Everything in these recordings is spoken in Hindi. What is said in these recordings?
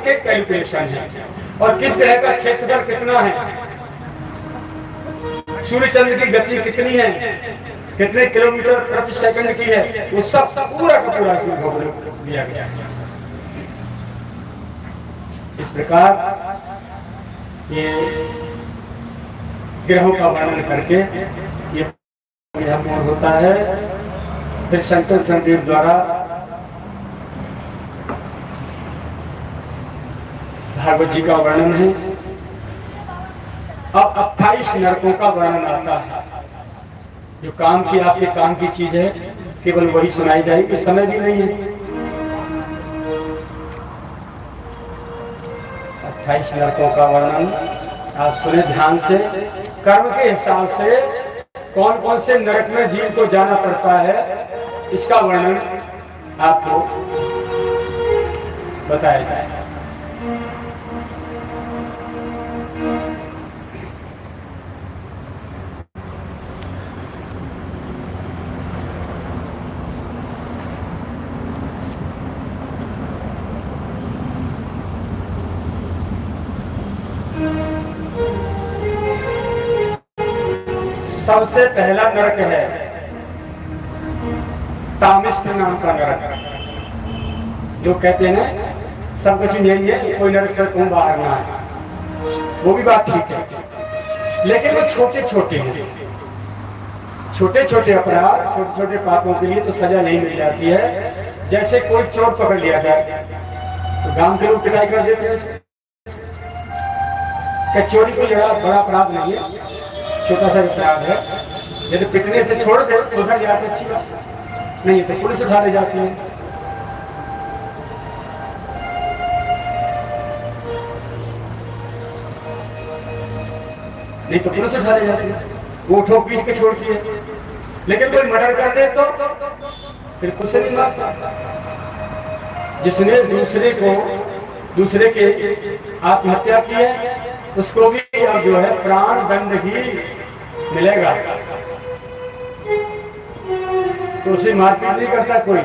एक एक कैलकुलेशन है। और किस ग्रह का क्षेत्रफल कितना है, सूर्य चंद्र की गति कितनी है, कितने किलोमीटर प्रति सेकंड की है, वो सब पूरा का पूरा इसमें भौगोलिक दिया गया है। इस प्रकार ये ग्रहों का वर्णन करके ये पूर्ण होता है। फिर शंकर संदेव द्वारा भागवत जी का वर्णन है। अब 28 नरकों का वर्णन आता है। जो काम की आपके काम की चीज है केवल वही सुनाई जाएगी, समय भी नहीं है। 28 नरकों का वर्णन आप सुने ध्यान से। कर्म के हिसाब से कौन कौन से नरक में जीव को जाना पड़ता है, इसका वर्णन आपको बताया जाएगा। सबसे पहला नरक है तामिश्र नाम का नरक। जो कहते हैं सब कुछ यही है, कोई नरक से तुम बाहर ना है, वो भी बात ठीक है, लेकिन वो छोटे छोटे हैं। छोटे छोटे अपराध, छोटे छोटे पापों के लिए तो सजा नहीं मिल जाती है। जैसे कोई चोर पकड़ लिया जाए तो गांव के लोग पिटाई कर देते हैं उसको। चोरी कोई बड़ा अपराध नहीं है, छोटा सा अपराध है। यदि पिटने से छोड़ दे सुधर जाते अच्छी बात, नहीं तो पुलिस उठा ले जाती है। नहीं तो पुलिस उठा ले जाती है, वो ठोक पीट के छोड़ती है। लेकिन कोई मर्डर कर दे तो फिर कुछ नहीं मारता। जिसने दूसरे के आत्महत्या की है उसको भी अब जो है प्राण दंड ही मिलेगा। तो उसे मारपीट नहीं करता कोई,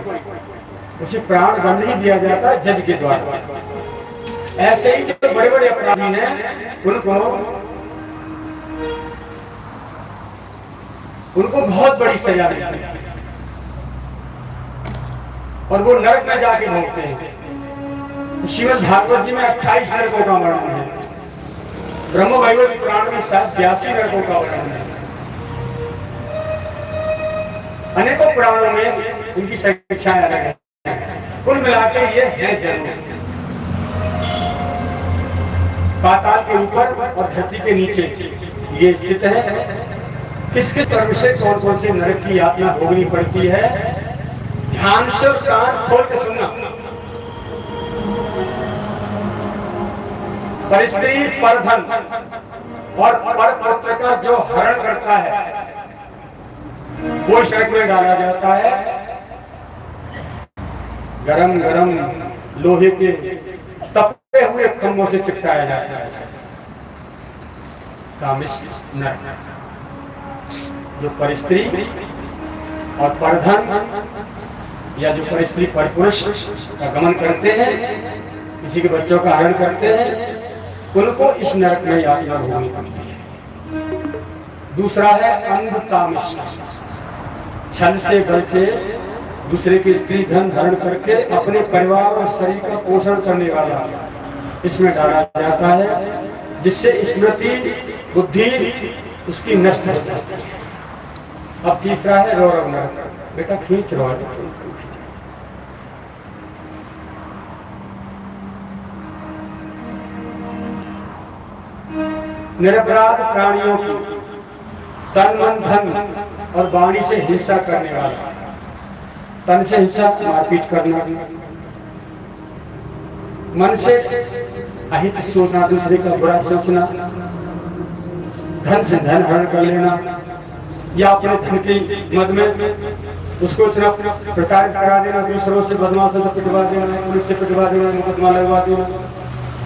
उसे प्राण दंड ही दिया जाता है जज के द्वारा। ऐसे ही जो बड़े बड़े अपराधी हैं उनको बहुत बड़ी सजा मिलती है और वो नरक में जाके भोगते हैं। श्रीमद् भागवत जी में 28 नरकों का वर्णन है। ब्रह्म वैवर्त पुराण में 82 नरकों का वर्णन है। अनेकों पुराणों में इनकी संख्याएं अलग है। कुल मिलाकर ये है जरूर पाताल के ऊपर और धरती के नीचे ये स्थित है। किस किस कर्म से कौन कौन से नरक की यातना भोगनी पड़ती है, ध्यान से कान खोल के सुनना। परिस्त्री परधन और परपुत्र का जो हरण करता है वो शक में डाला जाता है। गरम गरम लोहे के तपे हुए खंभों से चिपकाया जाता है। तामिश्र नरक। जो परिस्त्री और परधन या जो परिस्त्री परपुरुष का गमन करते हैं, किसी के बच्चों का हरण करते हैं, उनको इस नरक में यातना भोगनी पड़ती है। दूसरा है अंध तामिश्र। छल से बल से दूसरे के स्त्री धन धारण करके अपने परिवार और शरीर का पोषण करने वाला इसमें डाला जाता है, जिससे स्मृति बुद्धि उसकी नष्ट हो जाती है। अब तीसरा है रौरव नरक। बेटा खींच रहा है। निरपराध प्राणियों की तन मन धन और वाणी से हिंसा करने वाला। तन से हिंसा मारपीट करना, मन से अहित सोचना, दूसरे का बुरा सोचना, धन से धन हरण कर लेना या अपने धन के मद में उसको इतना प्रताड़ित करा देना, दूसरों से बदमाशों से पिटवा देना, पुलिस से पिटवा देना, मुकदमा लगवा देना,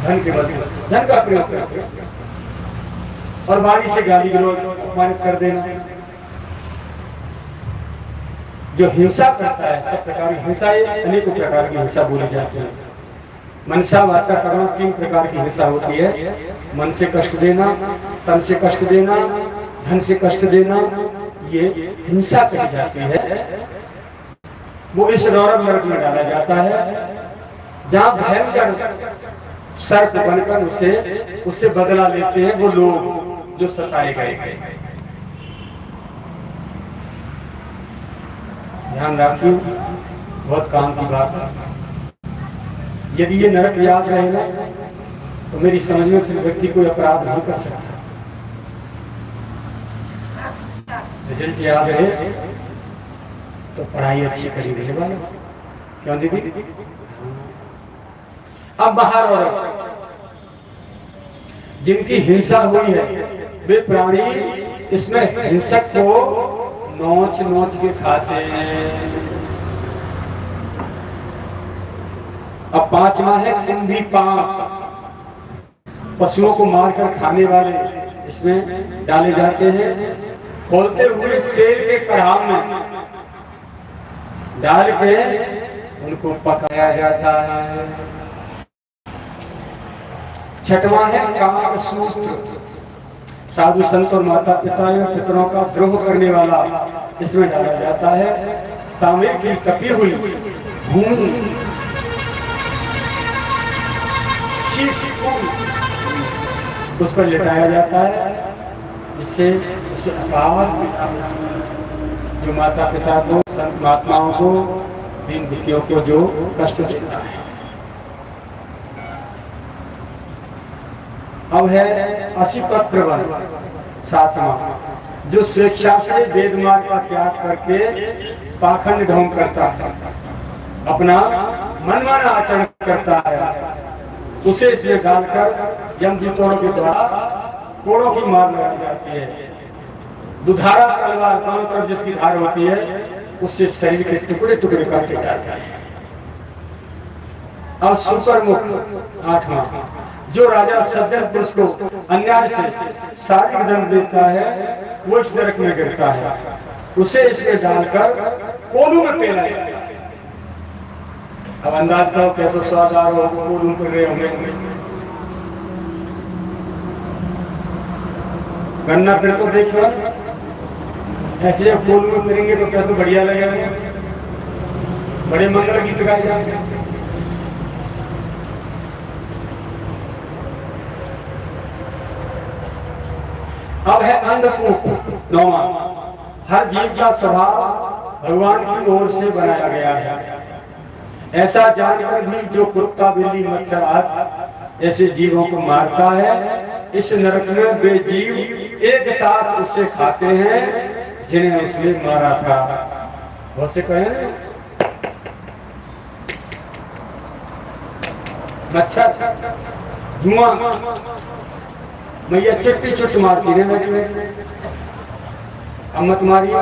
धन के बदले धन का प्रयोग करके, और वाणी से गाली गलौज अपमानित कर देना। जो हिंसा करता है, सब प्रकार की हिंसा, अनेकों प्रकार की हिंसा बोली जाती है। मनसा वाचा कर्म 3 प्रकार की हिंसा होती है। मन से कष्ट देना, तन से कष्ट देना, धन से कष्ट देना, ये हिंसा कही जाती है। वो इस रौरव नरक में डाला जाता है जहां भयंकर सर्प बनकर उससे बदला लेते हैं वो लोग जो सताए गए हैं। ध्यान रखिए, बहुत काम की बात है। यदि ये नरक याद रहे ना तो मेरी समझ में फिर व्यक्ति कोई अपराध नहीं कर सकता। रिजल्ट याद रहे तो पढ़ाई अच्छी करी रहे वाले, क्यों दीदी? अब बाहर और जिनकी हिंसा हुई है वे प्राणी इसमें हिंसक को नोच नोच के खाते हैं। अब 5वां है कुंभी पाप, पशुओं को मारकर खाने वाले इसमें डाले जाते हैं। खोलते हुए तेल के कढ़ाव में डाल के उनको पकाया जाता है। 6वां है काग सूत्र, साधु संत और माता पिता एवं पितरों का द्रोह करने वाला इसमें डाला जाता है। तांबे की तपी हुई भूमि उस पर लिटाया जाता है, जिससे उसे अपार जो माता पिता को, संत महात्माओं को, दीन दुखियों को जो कष्ट देता है। अब है असिपत्र वन 7वां, जो स्वेच्छा से वेद मार्ग का त्याग करके पाखंड ढोंग करता है, अपना मनमाना आचरण करता है, उसे इसमें डालकर यमदूतों के द्वारा कोड़ों की मार लगाई जाती है। दुधारा तलवार, दोनों तरफ जिसकी धार होती है, उससे शरीर के टुकड़े टुकड़े काटे जाते हैं। अब सुपरमुख 8वां, जो राजा सज्जन पुरुष को अन्याय से शारीरिक दंड देता है वो इस नरक में गिरता है, उसे इसमें डालकर कोलू में पेला जाता है। अब अंदाज करो कैसा स्वाद आ रहा होगा, कोलू कर रहे होंगे। गन्ना फिर तो देखिए ऐसे जब कोलू में करेंगे तो क्या तो बढ़िया लगेगा, बड़े मंगल गीत गाए जाएंगे। अब है अंधकूप 9वां, हर जीव का स्वभाव भगवान की ओर से बनाया गया है। ऐसा जानकर भी जो कुत्ता बिल्ली मच्छर आदि ऐसे जीवों को मारता है, इस नरक में वे जीव एक साथ उसे खाते हैं जिन्हें उसने मारा था। बहुत से कहे मच्छर धुआं मैया चिट्टी चुट मारती है, अब मत मारिए,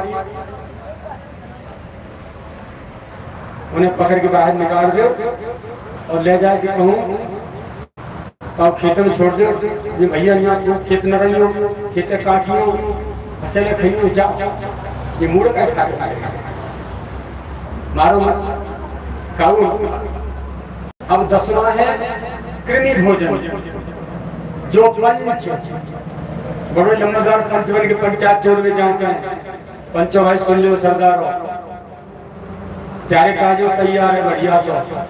उन्हें पकड़ के बाहर निकाल दो और ले जाके कहूँ और खेत में छोड़ दो। ये भैया यहाँ क्यों खेत न रही हो, खेत काटियो फसलें खाइयो, जाओ ये मुड़ का खा मारो मत खाओ। अब 10वां है कृमि भोजन, जो पंच बड़े लंबादार पंच बन के पंचायत जोड़ में जाते हैं। पंचों भाई सुन लो सरदारों, प्यारे काजो तैयार है बढ़िया सा।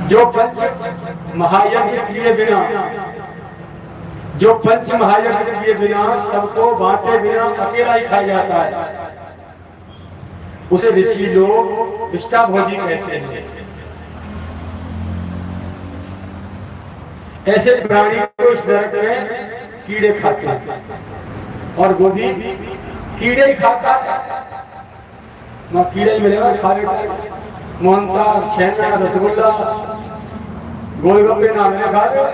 जो पंच महायज्ञ किए बिना, जो पंच महायज्ञ किए बिना, सबको बांटे बिना अकेला ही खा जाता है, उसे ऋषि लोग इष्टाभोजी कहते हैं। ऐसे प्राणी को इस नरक में कीड़े खाते हैं, और वो भी कीड़े ही खाता है। वहाँ कीड़े ही मिलेगा खा लेगा, मोहनता छेना रसगुल्ला गोलगप्पे ना मिले खा लो।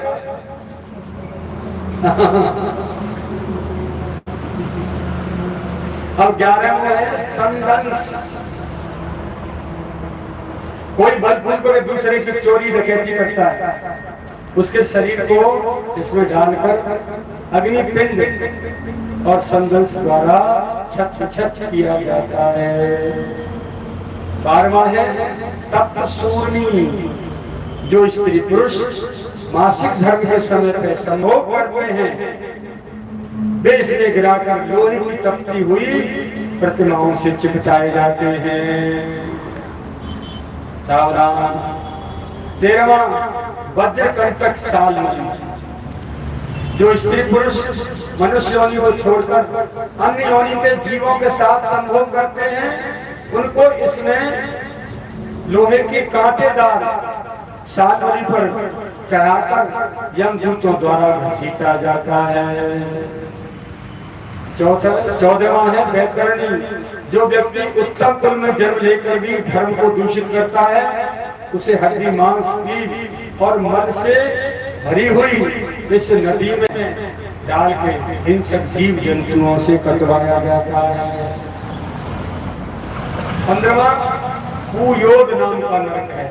अब 11वां है संदंश, कोई बलपूर्वक को दूसरे की चोरी डकैती करता है, उसके शरीर को इसमें डालकर अग्निपिंड और संदंश द्वारा छत किया जाता है। 12वां है तप्त सूर्णी, जो स्त्री पुरुष मासिक धर्म के समय पे संभोग करते हैं वे इसमें गिराकर लोहे की तपती हुई प्रतिमाओं से चिपटाए जाते हैं। सावधान। 13वां वज्र कंटक साल में जो स्त्री पुरुष मनुष्य योनि को छोड़कर अन्य योनि के जीवों के साथ संभोग करते हैं उनको इसमें लोहे के कांटेदार सालमणि पर चढ़ाकर यमदूतों द्वारा घसीटा जाता है। 14वां है वैतरणी। जो व्यक्ति उत्तम कुल में जन्म लेकर भी धर्म को दूषित करता है उसे हड्डी मांस कीट और मल से भरी हुई इस नदी में डाल के हिंसक जीव जंतुओं से कटवाया जाता है। 15वां कुयोग नाम का नरक है।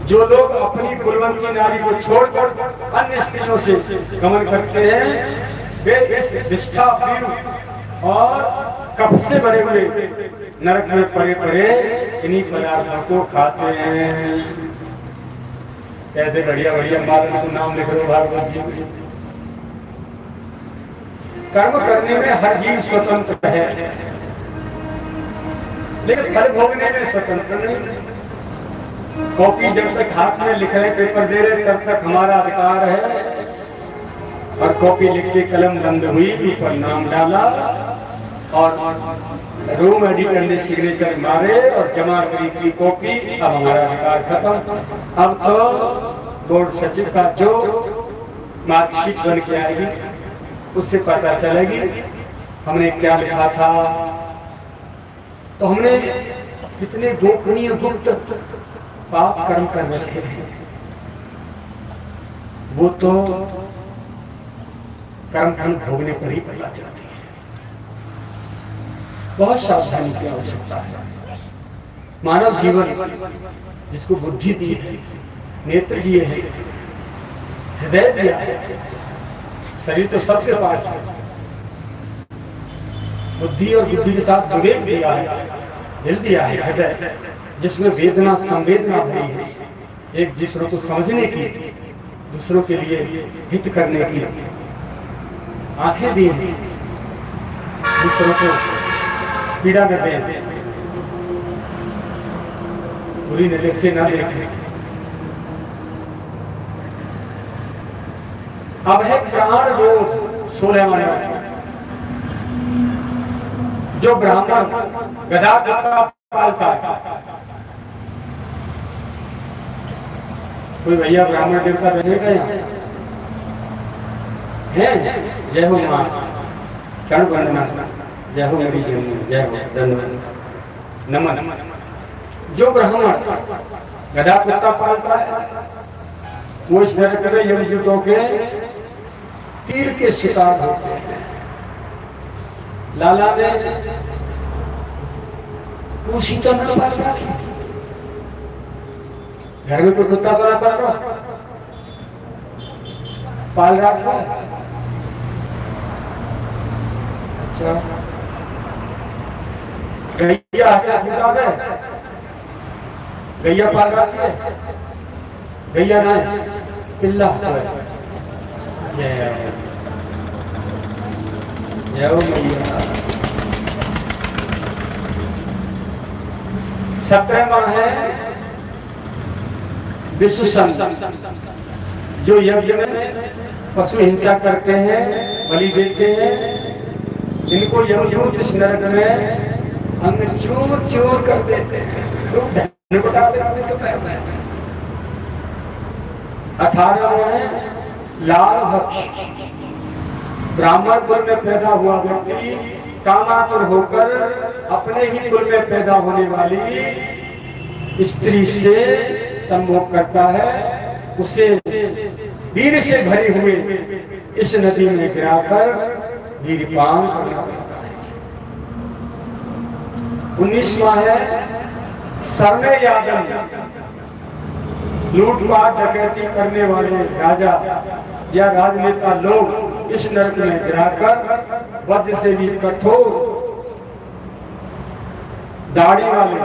जो लोग अपनी कुलवंती नारी को छोड़कर अन्य स्त्रियों से गमन करते हैं वे इस विष्ठा और कफ से भरे हुए नरक में पड़े पड़े इन्हीं पदार्थों को खाते हैं। कैसे बढ़िया बढ़िया मालूम को नाम लिख रहे हो भागवत जी में। कर्म करने में हर जीव स्वतंत्र है लेकिन फल भोगने में स्वतंत्र नहीं। कॉपी जब तक हाथ में लिख रहे पेपर दे रहे तब तक हमारा अधिकार है और कॉपी लिख के कलम बंद हुई ऊपर नाम डाला और रूम एडिटर ने सिग्नेचर मारे और जमा करी की कॉपी। अब हमारा अधिकार खत्म। अब तो बोर्ड सचिव का जो मार्कशीट बन के आएगी उससे पता चलेगी हमने क्या लिखा था। तो हमने कितने गोपनीय गुप्त पाप कर्म कर रखे हैं वो तो कर्म फल भोगने पर ही पता चलती है। बहुत सावधानी की आवश्यकता है। मानव जीवन जिसको बुद्धि दी है, नेत्र दिए हैं, हृदय दिया है, शरीर तो सबके पास है, बुद्धि और बुद्धि के साथ विवेक दिया है, दिल दिया है, हृदय जिसमें वेदना संवेदना भरी है, एक दूसरों को समझने की, दूसरों के लिए हित करने की, आंखें दी हैं दूसरों को पीड़ा न दें, बुरी नजर से न देखें। अब है प्राण बोध 16वां जो ब्राह्मण गधा कुत्ता पालता है। कोई भैया ब्राह्मण देवता बनेगा यहाँ है? जय हो मां, क्षण वंदना, जय हो मेरी जननी, जय हो धन्यवाद नमन। जो ब्राह्मण गधा कुत्ता पालता है वो इस नरक में यमदूतों के तीर के शिकार होते हैं। लाला ने पूछी तो न पाल रहा, घर में कोई कुत्ता तो ना पाल रहा, पाल रहा था। अच्छा गैया फूटा में गैया पाल रहा है, गैया ना पिल्ला तो है। जय जय मैया। 17वां है विश्व संत जो यज्ञ में पशु हिंसा करते हैं, बलि देते हैं, इनको यमदूत इस नरक में अंग चूर चूर कर देते हैं, लोग धन बता देते तो कहते हैं। 18वां है लाल भक्ष ब्राह्मण कुल में पैदा हुआ व्यक्ति कामातुर होकर अपने ही कुल में पैदा होने वाली स्त्री से संभोग करता है, उसे वीर से भरे हुए इस नदी में गिराकर वीरपान करना पड़ता है। 19वां है सरने यादव लूटपाट डकैती करने वाले राजा या राजनेता लोग इस नरक में गिराकर वज्र से भी कठोर दाढ़ी वाले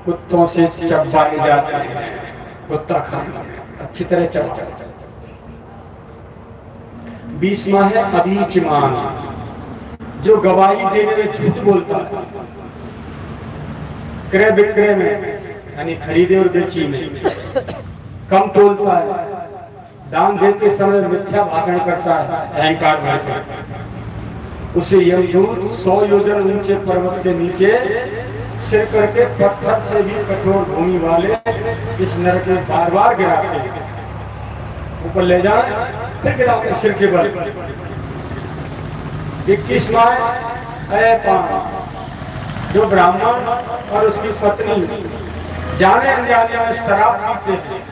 कुत्तों से चबाए जाते हैं। कुत्ता खाना अच्छी तरह चला। 20वां है अधीचमान, जो गवाही देने में झूठ बोलता है, क्रय विक्रय में यानी खरीदे और बेची में कम तोलता है, दान देते समय मिथ्या भाषण करता है, अहंकार भरकर, उसे यमदूत 100 योजन ऊंचे पर्वत से नीचे सिर करके पत्थर से भी कठोर भूमि वाले इस नरक में बार बार गिराते हैं। ऊपर ले जाए फिर गिराते सिर के बल। 21वां अपान, जो ब्राह्मण और उसकी पत्नी जाने अनजाने में शराब पीते हैं,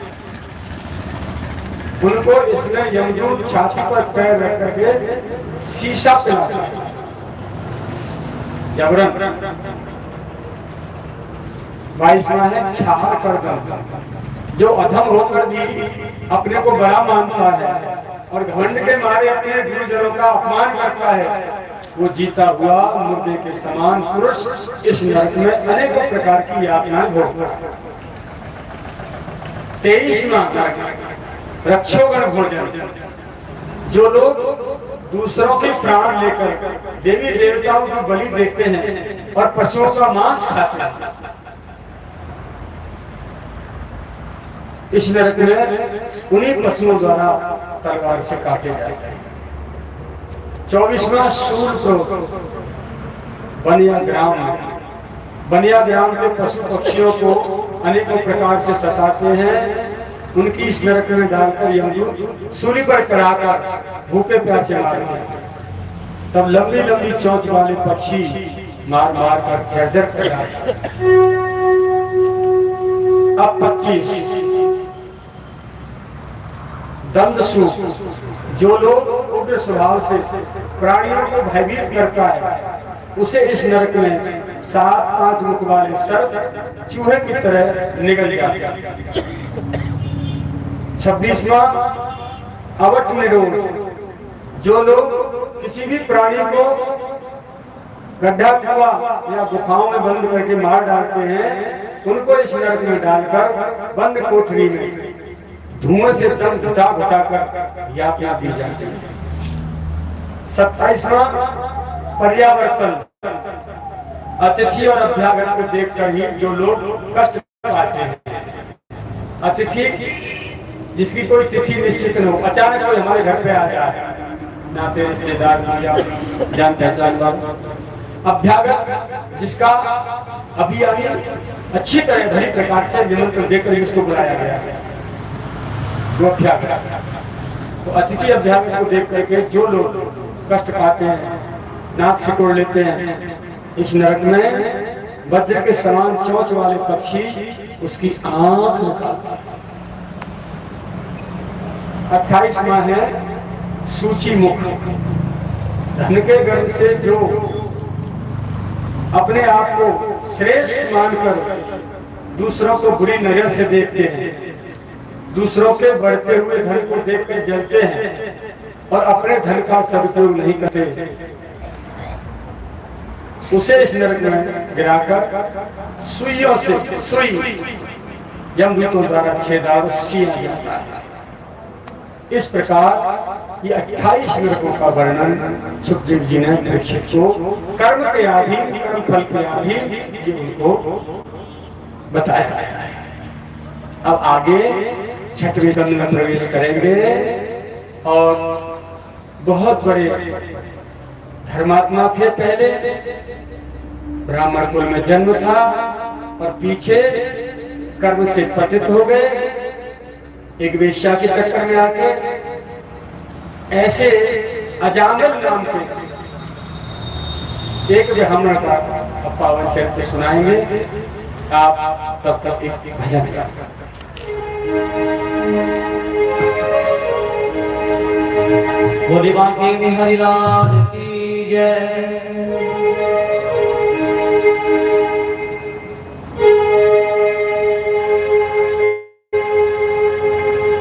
उनको इसने यमदूत छाती पर पैर रख करके शीशा पिलाता है जबरन। 22वां है छाहर कर दम, जो अधम होकर भी अपने को बड़ा मानता है और घमंड के मारे अपने गुरुजनों का अपमान करता है, वो जीता हुआ मुर्दे के समान पुरुष इस नरक में अनेकों प्रकार की यातनाएं भोगता है। 23वां रक्षोगण भोजन, जो लोग दूसरों के प्राण लेकर देवी देवताओं की बलि देते हैं और पशुओं का मांस खाते हैं, इस नरक में उन्हीं पशुओं द्वारा तलवार से काटे जाते हैं। 24वां शूलप्रोत, बनिया ग्राम के पशु पक्षियों को अनेकों प्रकार से सताते हैं, उनकी इस नरक में डालकर यमदूत सूली पर चढ़ाकर भूखे प्यासे मारते हैं। तब लंबी लंबी चोंच वाले पक्षी मार मार कर जर्जर कर जाते हैं। अब 25 दंडसूख, जो लोग उग्र स्वभाव से प्राणियों को भयभीत करता है, उसे इस नरक में 7-5 मुख वाले सर्प चूहे की तरह निगल जाते हैं। 26वां अवट निरोध, जो लोग किसी भी प्राणी को गड्ढा कुआं या गुफाओं में बंद करके मार डालते हैं, उनको इस नरक में डालकर बंद कोठरी में धुआं से दम घुटा घुटा कर यातना दी जाती है। 27वां पर्यावर्तन, अतिथि और अभ्यागत को देखकर ही जो लोग कष्ट पाते हैं। अतिथि जिसकी कोई तिथि निश्चित न हो, अचानक कोई हमारे घर पे आ जाए, नाते रिश्तेदार या जान पहचान वाला। अभ्यागत, जिसका अभी अच्छी तरह भली प्रकार से निमंत्रण देकर इसको बुलाया गया है, वो अभ्यागत। तो अतिथि अभ्यागत को देख करके जो लोग कष्ट पाते हैं, नाक सिकोड़ लेते हैं, इस नरक में वज्र के समान चोंच वाले पक्षी उसकी आंख निकालते हैं। 28वां है सूची मुख, धन के गर्व से जो अपने आप को श्रेष्ठ मानकर दूसरों को बुरी नजर से देखते हैं, दूसरों के बढ़ते हुए धन को देखकर जलते हैं और अपने धन का सदुपयोग नहीं करते, उसे इस नरक में गिराकर सुइयों से सुई यमदूतों द्वारा छेदार सीना जाता है। इस प्रकार ये 28 नरकों का वर्णन सुखदेव जी ने परीक्षित को कर्म के अधीन, कर्म फल के अधीन ये उनको बताया है। अब आगे 6वें स्कंद में प्रवेश करेंगे और बहुत बड़े धर्मात्मा थे। पहले ब्राह्मण कुल में जन्म था और पीछे कर्म से पतित हो गए, एक वेश्या के चक्कर में आके। ऐसे अजामिल नाम के एक ब्राह्मण का पावन चरित्र सुनाएंगे। आप तब तक एक भजन गाएं। बोले बांके बिहारी लाल की जय।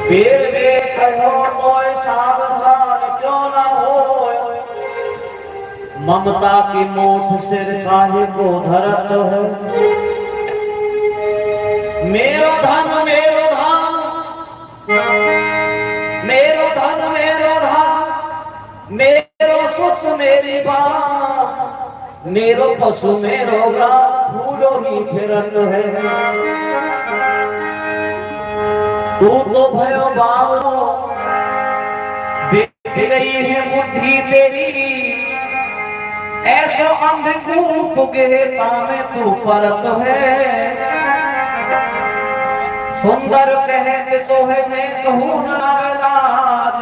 पेड़ में कहो कोई सावधान क्यों न हो, ममता की मोठ सिर काहे को धरत है। मेरो धन मेरो धाम मेरो सुत मेरी बात, मेरो पशु मेरो ग्राम फूलो ही फिरत है। तू तो भयो बावलो बिक गई है बुद्धि तेरी, ऐसो अंधकूप गेता में तू परत है। सुंदर कहते तो है ने कहूँ ना लाज,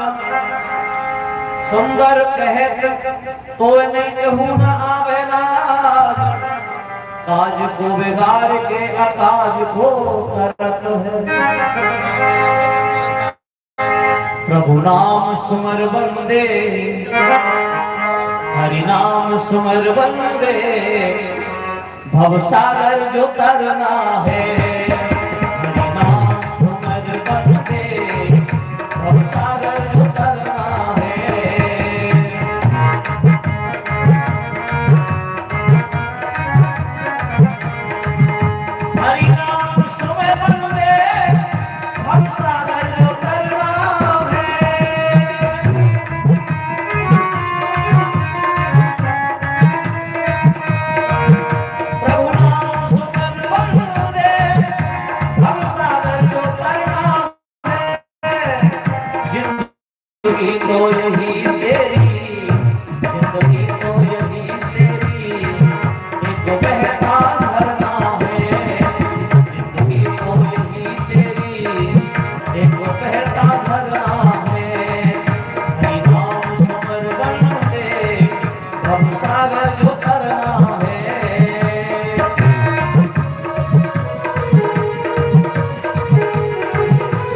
सुंदर कहते तो ने कहूँ ना आवेलाज। काज को बिगाड़ के अकाज को करत है। प्रभु नाम सुमर बंदे, हरि नाम सुमर बंदे, भव सागर जो तरना है। हरि नाम सुमर बंदे, भव सागर जो तरना है। हरि नाम सुमर बंदे, भव सागर जो तरना है। प्रभु नाम सुमर बंदे, भव सागर जो तरना है। जिंदगी तो यही तेरी, जिंदगी तो यही तेरी, एक बहता झरना है। जिंदगी तो यही तेरी, एक बहता झरना है। हरि नाम सुमर बंदे, भव सागर जो तरना है।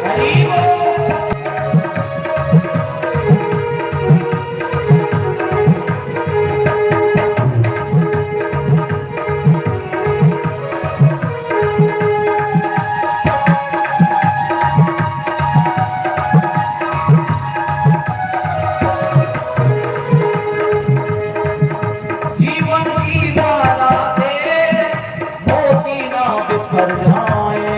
हरि बोल। जीवन की माला से मोती ना बिखर जाए।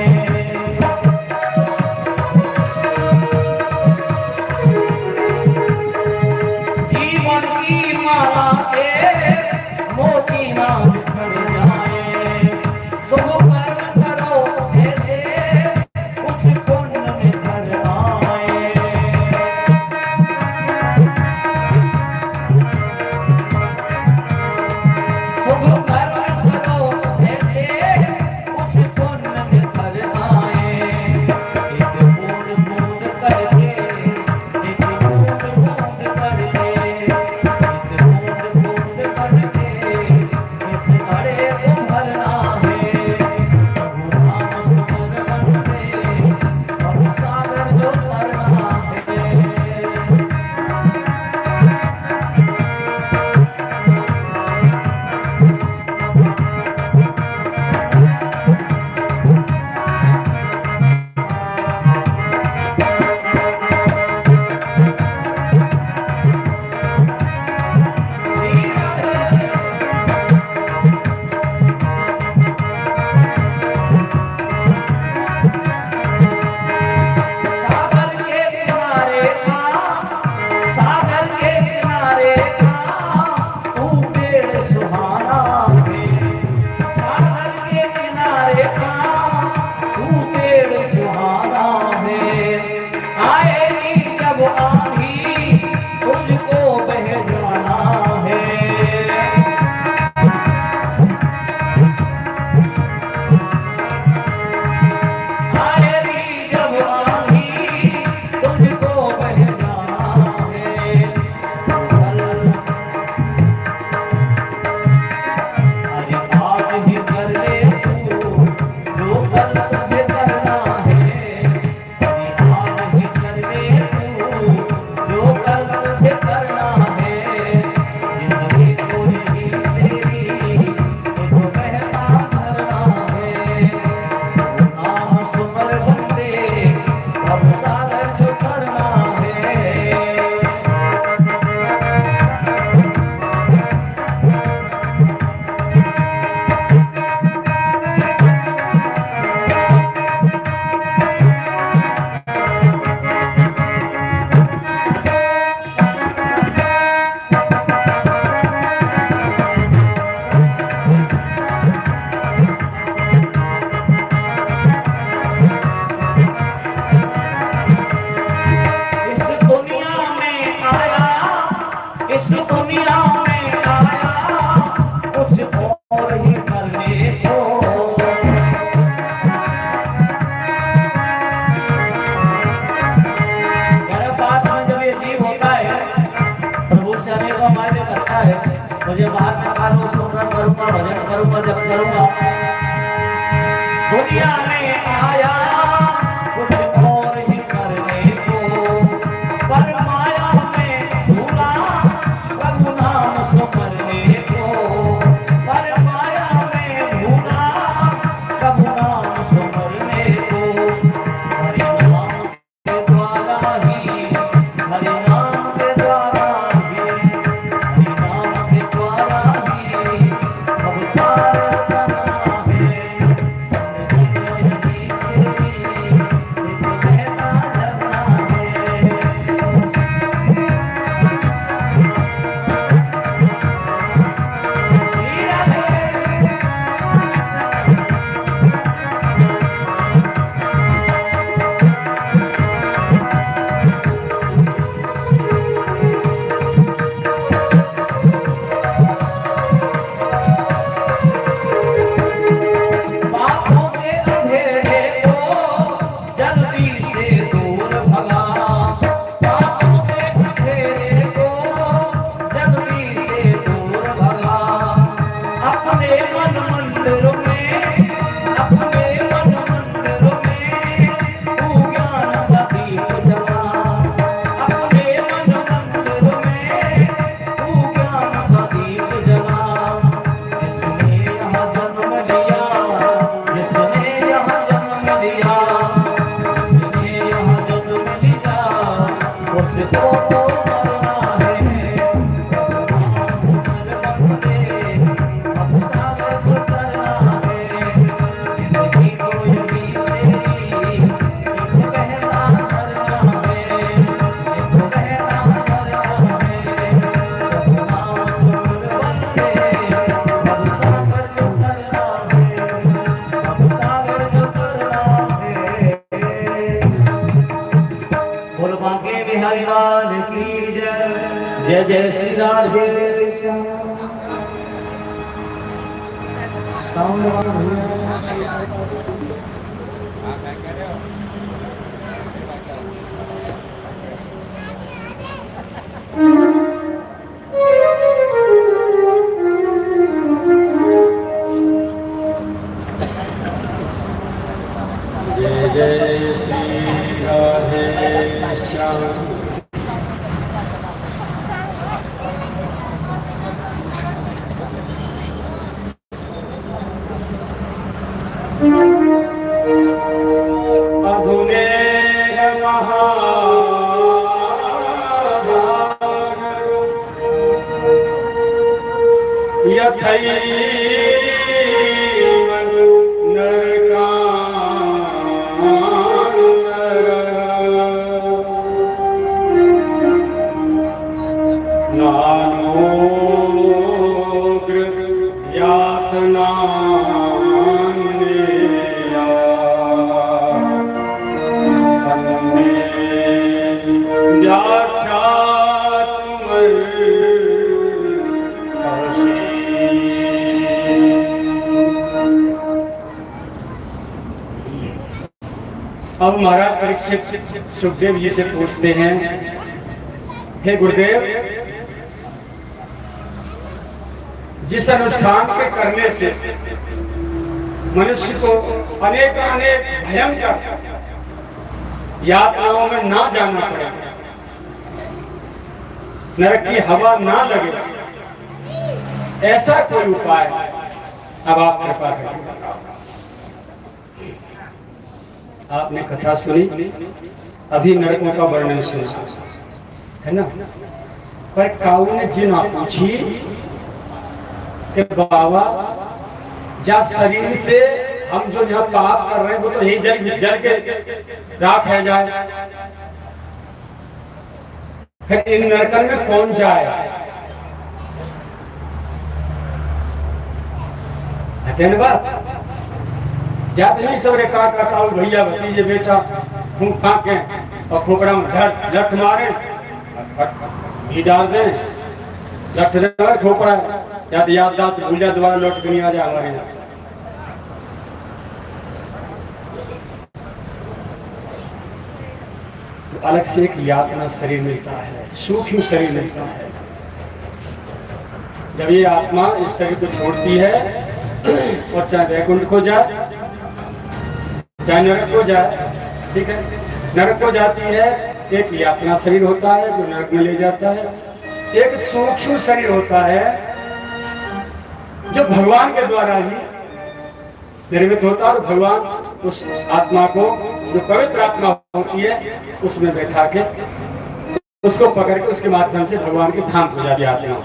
जीवन की माला के मोती ना बिखर जाए। शुभ कर्म करो ऐसे कुछ पुण्य निखर आए। शुभ कर्म करो ऐसे कुछ पुण्य निखर आए। एक बूंद बूंद करके, एक बूंद बूंद करके, एक बूंद बूंद करके इस घड़े को भरना है। प्रभु नाम सुमर बंदे, भव सागर जो तरना है। सागर के किनारे का, सागर के किनारे का तू पेड़ सुहाना है। सागर के किनारे का तू पेड़ सुहाना है। आएगी जब आंधी तुझको बह जाना है। आएगी जब आंधी तुझको बह जाना है। अरे आज ही कर ले तू जो कल तुझे करना है। अरे आज ही कर ले तू मुझे बाहर निकालो, सुमरन करूंगा, भजन करूंगा, जप करूंगा। दुनिया में आया कुछ और ही करने को, पर माया में भूला प्रभु नाम सुमरने को, पर माया में भूला प्रभु नाम सुमरने को। हरि नाम के द्वारा ही, हरि नाम के द्वारा ही, हरि नाम के द्वारा ही अवतार करना है। जिंदगी तो यही तेरी एक बहता झरना है। हीरा है बातों के अंधेरे को जल्दी से दूर भगा, बातों के अंधेरे को जल्दी से दूर भगा। अपने मन मंदिरों में, अपने मन मंदिरों में तू ज्ञान का दीप जला, अपने मन मंदिरों में तू ज्ञान का दीप जला। जिसने यहाँ जन्म लिया, जिसने यहाँ जन्म लिया, जिसने यहाँ जन्म लिया, उसको तो मरना है। प्रभु नाम सुमर बंदे, अब सागर को तरना है। जिंदगी तो यही तेरी एक बहता झरना है, एक बहता झरना है। प्रभु नाम सुमर बंदे, अब सागर जो तरना है, अब सागर जो तरना है। बोल बांके बिहारी लाल की जय, जय जय श्री राधे श्याम। साउंड वाला भैया। जय जय श्री राधे श्याम। अधुने महाभाग यथैव नरकानर नानोग्र यातनान्यया तन्मे अब महाराज परीक्षित सुखदेव जी से पूछते हैं, हे गुरुदेव, जिस अनुष्ठान के करने से मनुष्य को अनेक अनेक भयंकर यातनाओं में ना जाना पड़े, नरक की हवा ना लगे, ऐसा कोई उपाय अब आप कृपा करके बताओ। आपने कथा सुनी, अभी नरकों का वर्णन सुना है ना, पर काऊ ने जिना पूछी कि बाबा जा शरीर पे हम जो यहाँ पाप कर रहे हैं वो तो यही जल के राख है जाए, फिर इन नरकों में कौन जाए? बात जाते नहीं सबरे का करता हूँ भैया भतीजे बेटा खून फाके और खोपड़ा में लठ मारे घी डाल दें, लठ दे खोपड़ा याददाश्त भूलिया दोबारा लौट के नहीं आ जाए हमारे यहाँ। अलग से एक यातना शरीर मिलता है, सूक्ष्म शरीर मिलता है, जब ये आत्मा इस शरीर को छोड़ती है और चाहे वैकुंठ को जाए चाहे नरक को जाए, ठीक है, नरक को जाती है, एक यातना शरीर होता है जो नरक में ले जाता है, एक सूक्ष्म शरीर होता है जो भगवान के द्वारा ही निर्मित होता है और भगवान उस आत्मा को, जो पवित्र आत्मा होती है, उसमें बैठा के उसको पकड़ के उसके माध्यम से भगवान के धाम को जाती आत्मा।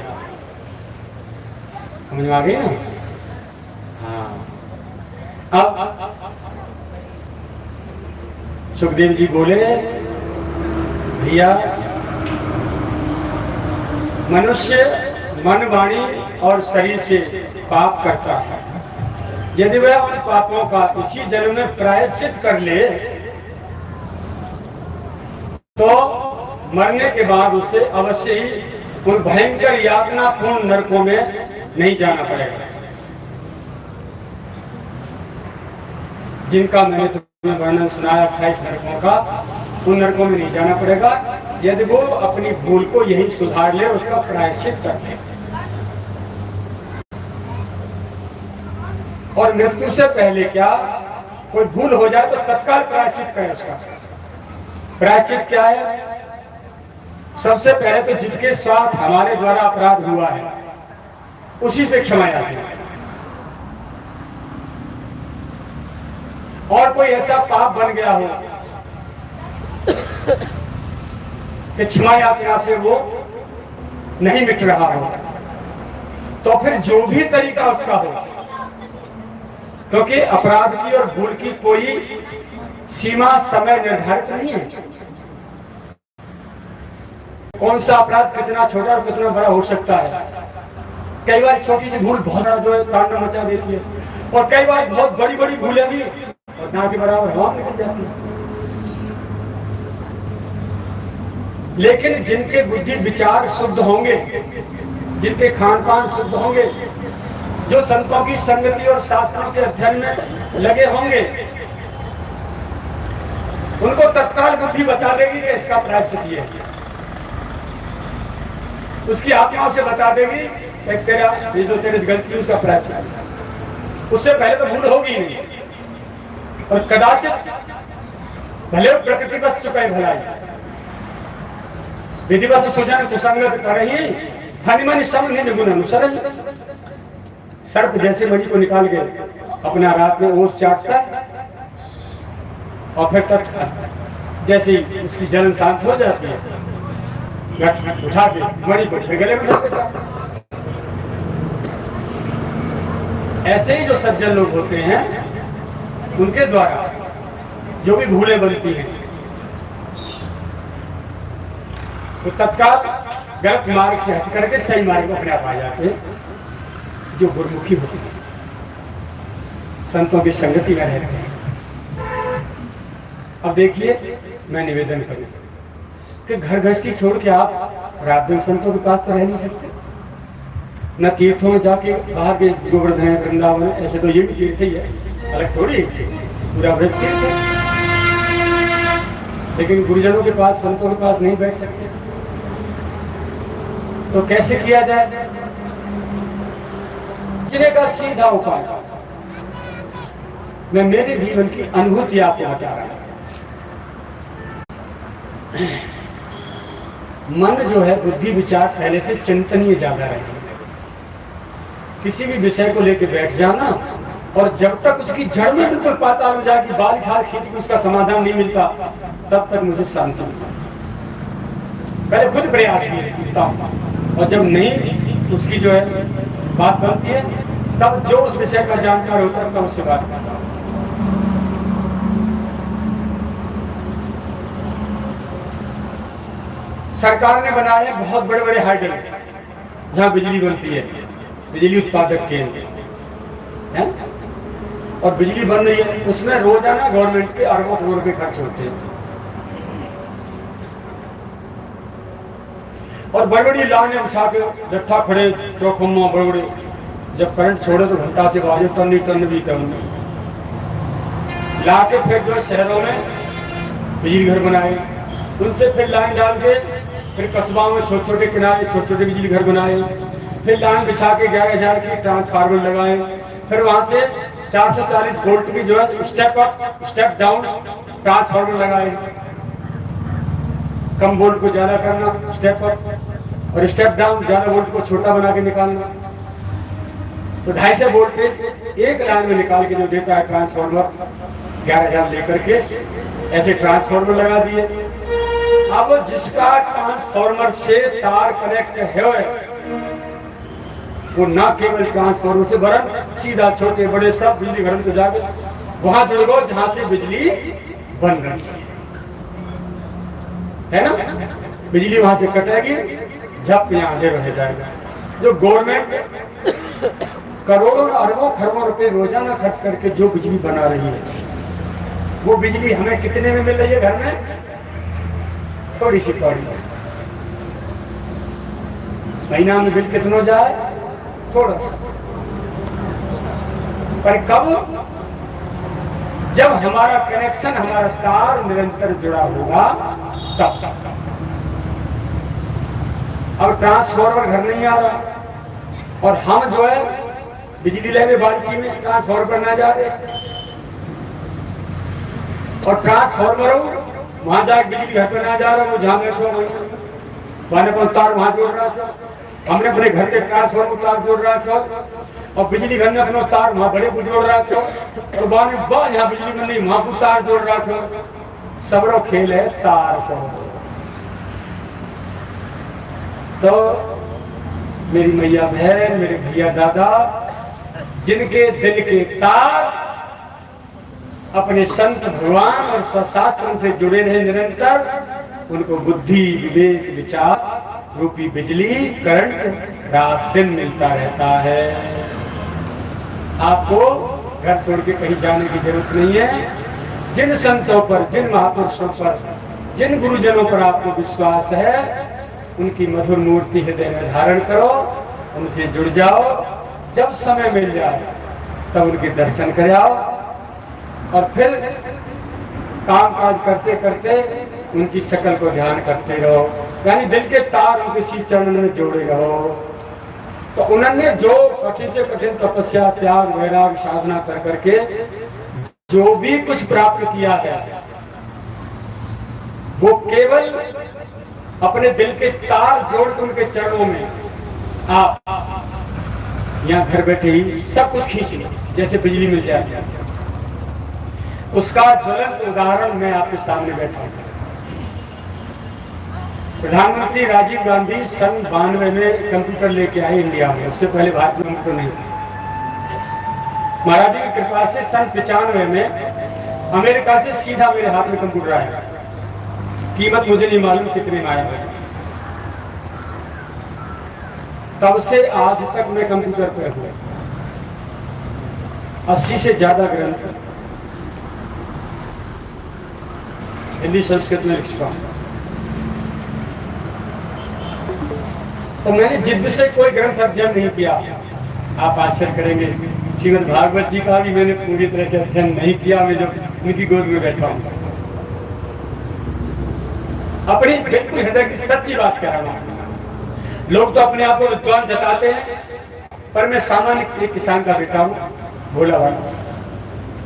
समझ में आ गई ना? हाँ। अब सुखदेव जी बोले, भैया मनुष्य मन, वाणी और शरीर से पाप करता है। यदि वह उन पापों का इसी जन्म में प्रायश्चित कर ले तो मरने के बाद उसे अवश्य ही उन भयंकर यातनापूर्ण नरकों में नहीं जाना पड़ेगा जिनका मैंने तुम्हें वर्णन सुनाया, 28 नरकों का। उन नरकों में नहीं जाना पड़ेगा यदि वो अपनी भूल को यही सुधार ले, उसका प्रायश्चित कर ले। और मृत्यु से पहले क्या, कोई भूल हो जाए तो तत्काल प्रायश्चित करे। उसका प्रायश्चित क्या है? सबसे पहले तो जिसके साथ हमारे द्वारा अपराध हुआ है उसी से क्षमा याचना। और कोई ऐसा पाप बन गया हो कि क्षमा याचना से वो नहीं मिट रहा हो, तो फिर जो भी तरीका उसका हो, क्योंकि अपराध की और भूल की कोई सीमा समय निर्धारित नहीं है। कौन सा अपराध कितना छोटा और कितना बड़ा हो सकता है। कई बार छोटी सी भूल बहुत बड़ा जो है तांडव मचा देती है, और कई बार बहुत बड़ी बड़ी भूलें भी और ना के बराबर हवा निकल जाती है। लेकिन जिनके बुद्धि विचार शुद्ध होंगे, जिनके खान पान शुद्ध होंगे, जो संतों की संगति और शास्त्रों के अध्ययन में लगे होंगे, उनको तत्काल बुद्धि बता देगी कि इसका प्रायश्चित ये है। उसकी आत्मा उसे बता देगी कि तेरा ये जो तेरी गलती है उसका प्रायश्चित है। उससे पहले तो भूल होगी नहीं, और कदाचित भले प्रकृति बस चुका है भलाई, विधिवत सुजन कुसंगत करही धनिमन सम निज गुण अनुसर। सर्प जैसे मणि को निकाल के अपना रात में ओस चाटता और फिर तक जैसे उसकी जलन शांत हो जाती है, उठा के मणि को फिर गले में डाल देता। ऐसे ही जो सज्जन लोग होते हैं उनके द्वारा जो भी भूलें बनती हैं वो तत्काल गलत मार्ग से हट करके सही मार्ग में अपने आप आ जाते हैं, जो गुरुमुखी होते हैं, संतों की संगति में रहते हैं। अब देखिए, मैं निवेदन करूं कि घर गृहस्थी छोड़ के आप रात दिन संतों के पास तो रह नहीं सकते, न तीर्थों में जाके बाहर के गोवर्धन है, वृंदावन है, ऐसे तो ये भी तीर्थ ही है, अलग थोड़ी पूरा व्रत तीर्थ है। लेकिन गुरुजनों के पास, संतों के पास नहीं बैठ सकते, तो कैसे किया जाए? बचने का सीधा उपाय मैं मेरे जीवन की अनुभूति आपको बता रहा हूं। मन जो है, बुद्धि विचार पहले से चिंतनीय ज्यादा रहे। किसी भी विषय को लेकर बैठ जाना और जब तक उसकी जड़ में बिल्कुल पाताल हो जाए कि बाल खाल खींच के उसका समाधान नहीं मिलता, तब तक मुझे शांति नहीं। पहले खुद प्रयास करता हूं, और जब नहीं उसकी जो है बात बनती है, तब जो उस विषय का जानकार होता है तब उससे बात करता हूं। सरकार ने बनाए बहुत बड़े बड़े हाइडल जहां बिजली बनती है, बिजली उत्पादक केंद्र है, और बिजली बन रही है, उसमें रोजाना गवर्नमेंट के अरबों करोड़ रुपए खर्च होते हैं, और बड़ी बड़ी लाइनें बिछा के जट्ठा खड़े चौखम्मा बड़े बड़े, जब करंट छोड़े तो घंटा से बाजू टन टन भी टन ला के फिर जो शहरों में बिजली घर बनाए, उनसे फिर लाइन डाल के फिर कस्बाओं में छोटे छोटे किनारे छोटे छोटे बिजली घर बनाए, फिर लाइन बिछा के 11,000 की ट्रांसफार्मर लगाए, फिर वहां से 440 वोल्ट की जो है step up step down transformer लगाए, कम वोल्ट को ज्यादा करना स्टेप अप, और स्टेप डाउन ज्यादा वोल्ट को छोटा बना के निकालना। तो 250 वोल्टेज एक लाइन में निकाल के जो देता है ट्रांसफार्मर 11,000 लेकर के ऐसे ट्रांसफार्मर लगा दिए। अब जिसका ट्रांसफार्मर से तार कनेक्ट है वो ना केवल ट्रांसफार्मर से बरन सीधा छोटे बड़े सब बिजली घर में तो जाके वहां जुड़ गो जहां से बिजली बन रही है ना। बिजली वहां से कटेगी, झप यहाँ अंधेर रह जाएगा। जो गवर्नमेंट करोड़ों अरबों खरबों रुपए रोजाना खर्च करके जो बिजली बना रही है वो बिजली हमें कितने में मिल रही है घर में? थोड़ी सी कौड़ी। महीना में बिल कितना जाए? थोड़ा सा। पर कब? जब हमारा कनेक्शन हमारा तार निरंतर जुड़ा होगा तब। अब ट्रांसफार्मर घर नहीं आ रहा और हम जो है बिजली लेने बाल्टी में ट्रांसफार्मर पर ना जा रहे, और ट्रांसफार्मर वहां जाके बिजली घर पे ना जा रहा, वो जहां बैठो वहां पर तार वहां जोड़ रहा था। हमने अपने घर के ट्रांसफार्मर तार जोड़ रहा था और बिजली घर में अपना तार वहां बड़े को जोड़ रहा था, और बाद यहाँ बिजली बन नहीं वहां को तार जोड़ रहा था। सबरो खेल है तार को। तो मेरी मैया बहन, मेरे भैया दादा, जिनके दिल के तार अपने संत भगवान और शास्त्र से जुड़े रहे निरंतर, उनको बुद्धि विवेक विचार रूपी बिजली करंट रात दिन मिलता रहता है। आपको घर छोड़ के कहीं जाने की जरूरत नहीं है। जिन संतों पर, जिन महापुरुषों पर, जिन गुरुजनों पर आपको विश्वास है, उनकी मधुर मूर्ति हृदय में धारण करो, उनसे जुड़ जाओ। जब समय मिल जाए तब उनके दर्शन कर आओ, और फिर काम काज करते करते उनकी शक्ल को ध्यान करते रहो, यानी दिल के तार उनके सी चरण में जोड़े रहो। तो उन्होंने जो कठिन से कठिन तपस्या, त्याग, वैराग, साधना कर करके जो भी कुछ प्राप्त किया है वो केवल अपने दिल के तार जोड़ के उनके चरणों में आप यहाँ घर बैठे ही सब कुछ खींच लें, जैसे बिजली मिल जाती है। उसका ज्वलंत उदाहरण मैं आपके सामने बैठा हूं। प्रधानमंत्री राजीव गांधी सन 92 में कंप्यूटर लेके आए इंडिया में, उससे पहले भारत में कंप्यूटर नहीं था। महाराज जी की कृपा से सन 95 में अमेरिका से सीधा मेरे हाथ में कंप्यूटर आया। कीमत मुझे नहीं मालूम कितने में आया। तब से आज तक मैं कंप्यूटर पे हूं। 80 से ज्यादा ग्रंथ हिंदी संस्कृत में लिखा। तो मैंने जिद्द से कोई ग्रंथ अध्ययन नहीं किया। आप आश्चर्य करेंगे, श्रीमद् भागवत जी का भी मैंने पूरी तरह से अध्ययन नहीं किया। मैं जो उनकी गोद में बैठा हूं, अपनी बिल्कुल हृदय की सच्ची बात कह रहा हूं आपके साथ। लोग तो अपने आप को विद्वान जताते हैं, पर मैं सामान्य एक किसान का बेटा हूं, भोला वाला।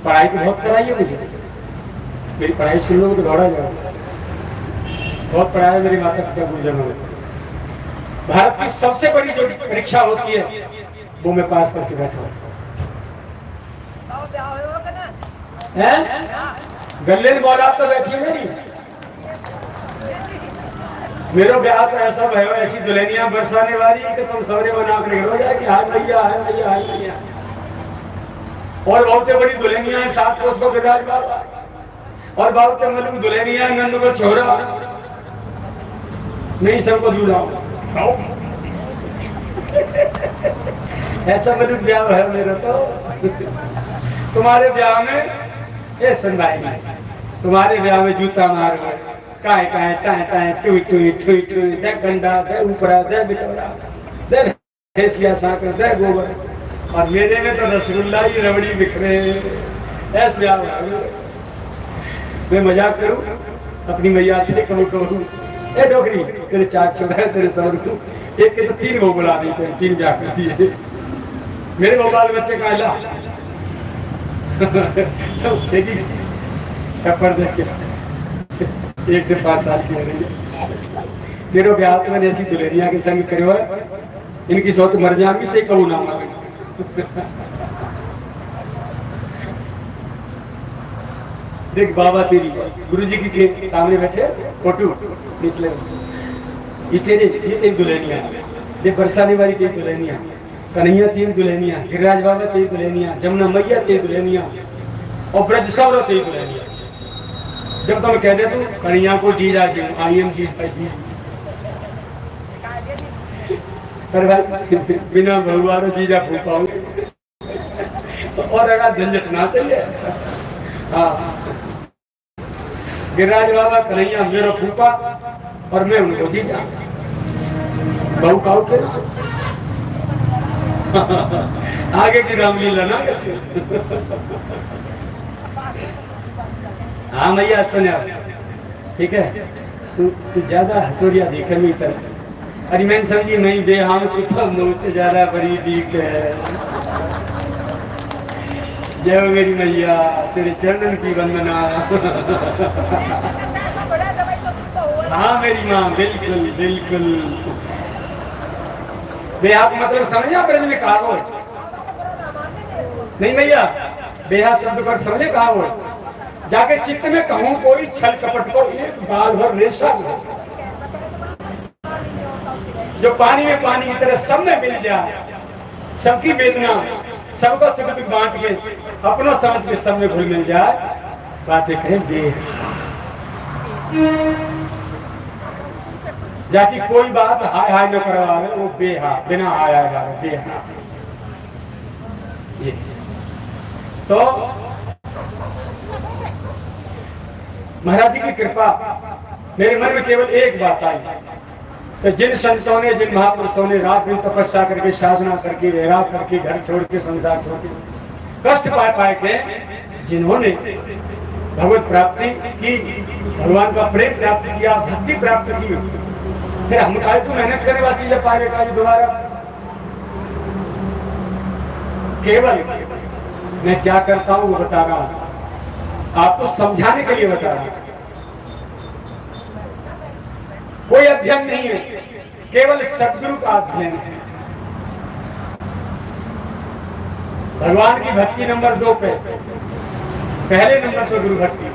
पढ़ाई तो बहुत कराई है मुझे, मेरी पढ़ाई सुन लो तो दौड़ा जाओ। बहुत पढ़ाया मेरी माता पिता गुरुजनों ने। भारत की सबसे बड़ी जो परीक्षा होती है वो मैं पास करके बैठा हूं। गले में बोला तो बैठी मेरी, मेरा ब्याह तो ऐसा भयो, ऐसी दुल्हनियां बरसाने वाली कि तुम सवरे बना कर निकलो जाए कि हाय भैया, हाय भैया, हाय भैया। और बहुत बड़ी दुल्हनियां हैं, 7 कोस को गिरराज बाबा, और बहुत मतलब दुल्हनियां नंद को छोड़ा नहीं, सबको दूल्हा ऐसा मतलब ब्याह है मेरा। तो तुम्हारे ब्याह में ये संदाई में, तुम्हारे ब्याह में जूता मार गए, काहे काहे टाए टाए टुई टुई ठुई ठुई, दे गंडा, दे ऊपरा, दे बिटोरा, दे भैंसिया साकर, दे गोबर, और मेरे में तो रसगुल्ला ही रबड़ी बिखरे। ऐसे ब्याह मैं मजाक करूं, अपनी मैया से कहूं ए डोगरी तेरे चार छोड़ा है तेरे समझ को एक के तो 3 वो बुला दी थे 3 ब्याह कर दिए मेरे वो बाल बच्चे कहाँ ला देखी टप्पर देख के 1 से 5 साल की हो रही है तेरे ब्याह तो मैंने ऐसी दुल्हनिया के संग करे हुआ इनकी सौत मर जाएंगी ते कहूँ ना मर देख बाबा तेरी गुरुजी की के सामने बैठे फोटो निचले ये तेरी दुल्हनिया देख बरसाने वाली तेरी दुल्हनिया कन्हैया तेरी दुल्हनिया गिरिराज बाबा तेरी दुल्हनिया जमुना मैया तेरी दुल्हनिया और ब्रज सौरव तेरी दुल्हनिया जब तुम कह दे तू कन्हैया को जीजा जी आई एम जी पर भाई बिना भगवान जीजा फूपाऊंगे और अगर झंझट ना चाहिए हाँ गिरिराज बाबा कन्हैया मेरा फूफा और मैं उनको जीजा बहु काउ के आगे की रामलीला ना हाँ मैया सुन ठीक है तू ज्यादा हसोरिया देखे नहीं तरह अरे मैंने समझी नहीं दे हम तो मुझसे ज्यादा बड़ी दीक है जय मेरी मैया तेरे चरणन की वंदना हाँ मेरी माँ बिल्कुल बिल्कुल बेहात मतलब समझे आप ब्रज में कहा हो नहीं भैया बेहात शब्द पर समझे कहा हो जाके चित्त में कहूँ कोई छल कपट को एक बाल भर रेशा जो पानी में पानी की तरह सब में मिल जाए सबकी वेदना सबको सुख दुख बांट के अपना समझ के सब में घुल मिल जाए बातें करें बे जाकि कोई बात हाय हाय न करवावे वो बेहा बिना हाय हाय करे बेहा ये तो महाराज जी की कृपा मेरे मन में केवल एक बात आई तो जिन संतों ने जिन महापुरुषों ने रात दिन तपस्या करके साधना करके वैराग करके घर छोड़ के संसार छोड़ के कष्ट पाए के जिन्होंने भगवत प्राप्ति की भगवान का प्रेम प्राप्त किया भक्ति प्राप्त की फिर हम कहा तो मेहनत करने वाली चीजें पाएंगे कहा दोबारा केवल मैं क्या करता हूं वो बता रहा हूं आपको समझाने के लिए बता रहा हूं कोई अध्ययन नहीं है केवल सदगुरु का अध्ययन है भगवान की भक्ति नंबर 2 पे पहले नंबर पर गुरु भक्ति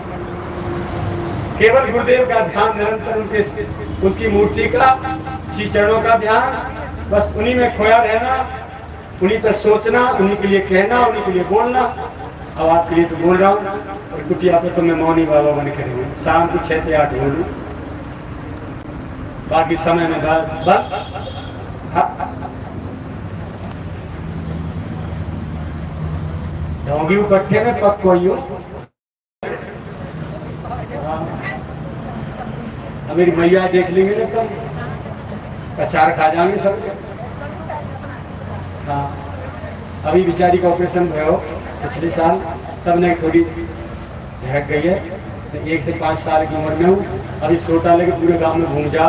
केवल गुरुदेव का ध्यान निरंतर उनकी मूर्ति का श्री चरणों का ध्यान बस उन्हीं में खोया रहना उन्हीं पर सोचना उन्हीं के लिए कहना उन्हीं के लिए बोलना अब आपके लिए तो बोल रहा हूँ और कुटिया पे तो मैं मौनी बाबा बन के रहूँ शाम को 6 से 8 बोलूँ बाकी समय में ढोंगी इकट्ठे में पक कोई हो मेरी मैया देख लेंगे ना तब अचार खा जाएंगे सब हाँ अभी बेचारी का ऑपरेशन हुआ हो पिछले साल तब नहीं थोड़ी झड़क गई है तो 1 से 5 साल की उम्र में हूँ अभी छोटा लेके पूरे गांव में घूम जा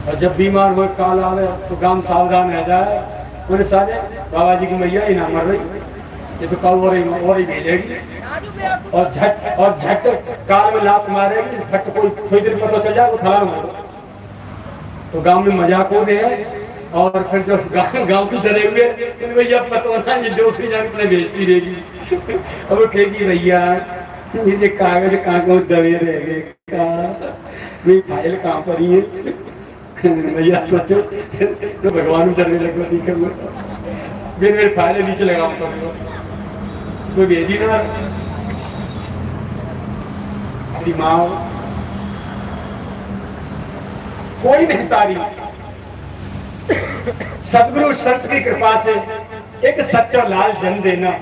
और जब बीमार हो काल आवे तो गांव सावधान रह जाए बोले सारे बाबा जी की मैया ही ना मर रही ये तो कल और ही भेजेगी और झट काल में लात मारेगी झट कोई थोड़ी देर पता चल जाए वो फलाना मारो तो गांव में मजाक हो रहे हैं और फिर जो गांव में डरे हुए भैया पता ना ये डोकरी जाके अपने भेजती रहेगी और वो कहेगी भैया ये कागज कहाँ को दबे रह गए फाइल कहाँ पर ही है भैया तो भगवान डरने लगो दिखे मेरे फाइल नीचे लगाओ तो भेजी ना दिमाग कोई नहीं तारी सदगुरु संत की कृपा से एक सच्चा लाल जन्म देना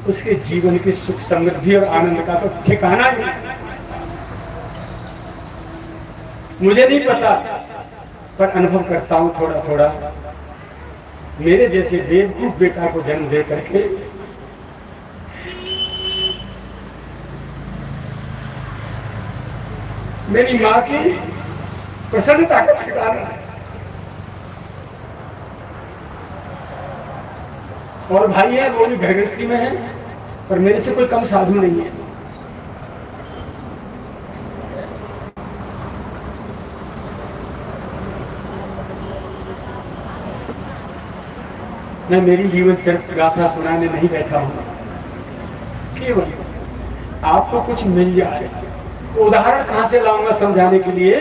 उसके जीवन की सुख समृद्धि और आनंद का तो ठिकाना नहीं मुझे नहीं पता पर अनुभव करता हूं थोड़ा थोड़ा मेरे जैसे बेवकूफ बेटा को जन्म दे करके मेरी माँ की प्रसन्नता का ठिकाना है। और भाई है वो भी घर गृहस्थी में है, पर मेरे से कोई कम साधु नहीं है। मैं मेरी जीवन चरित्र गाथा सुनाने नहीं बैठा हूं, केवल आपको कुछ मिल जाए। उदाहरण कहां से लाऊंगा समझाने के लिए,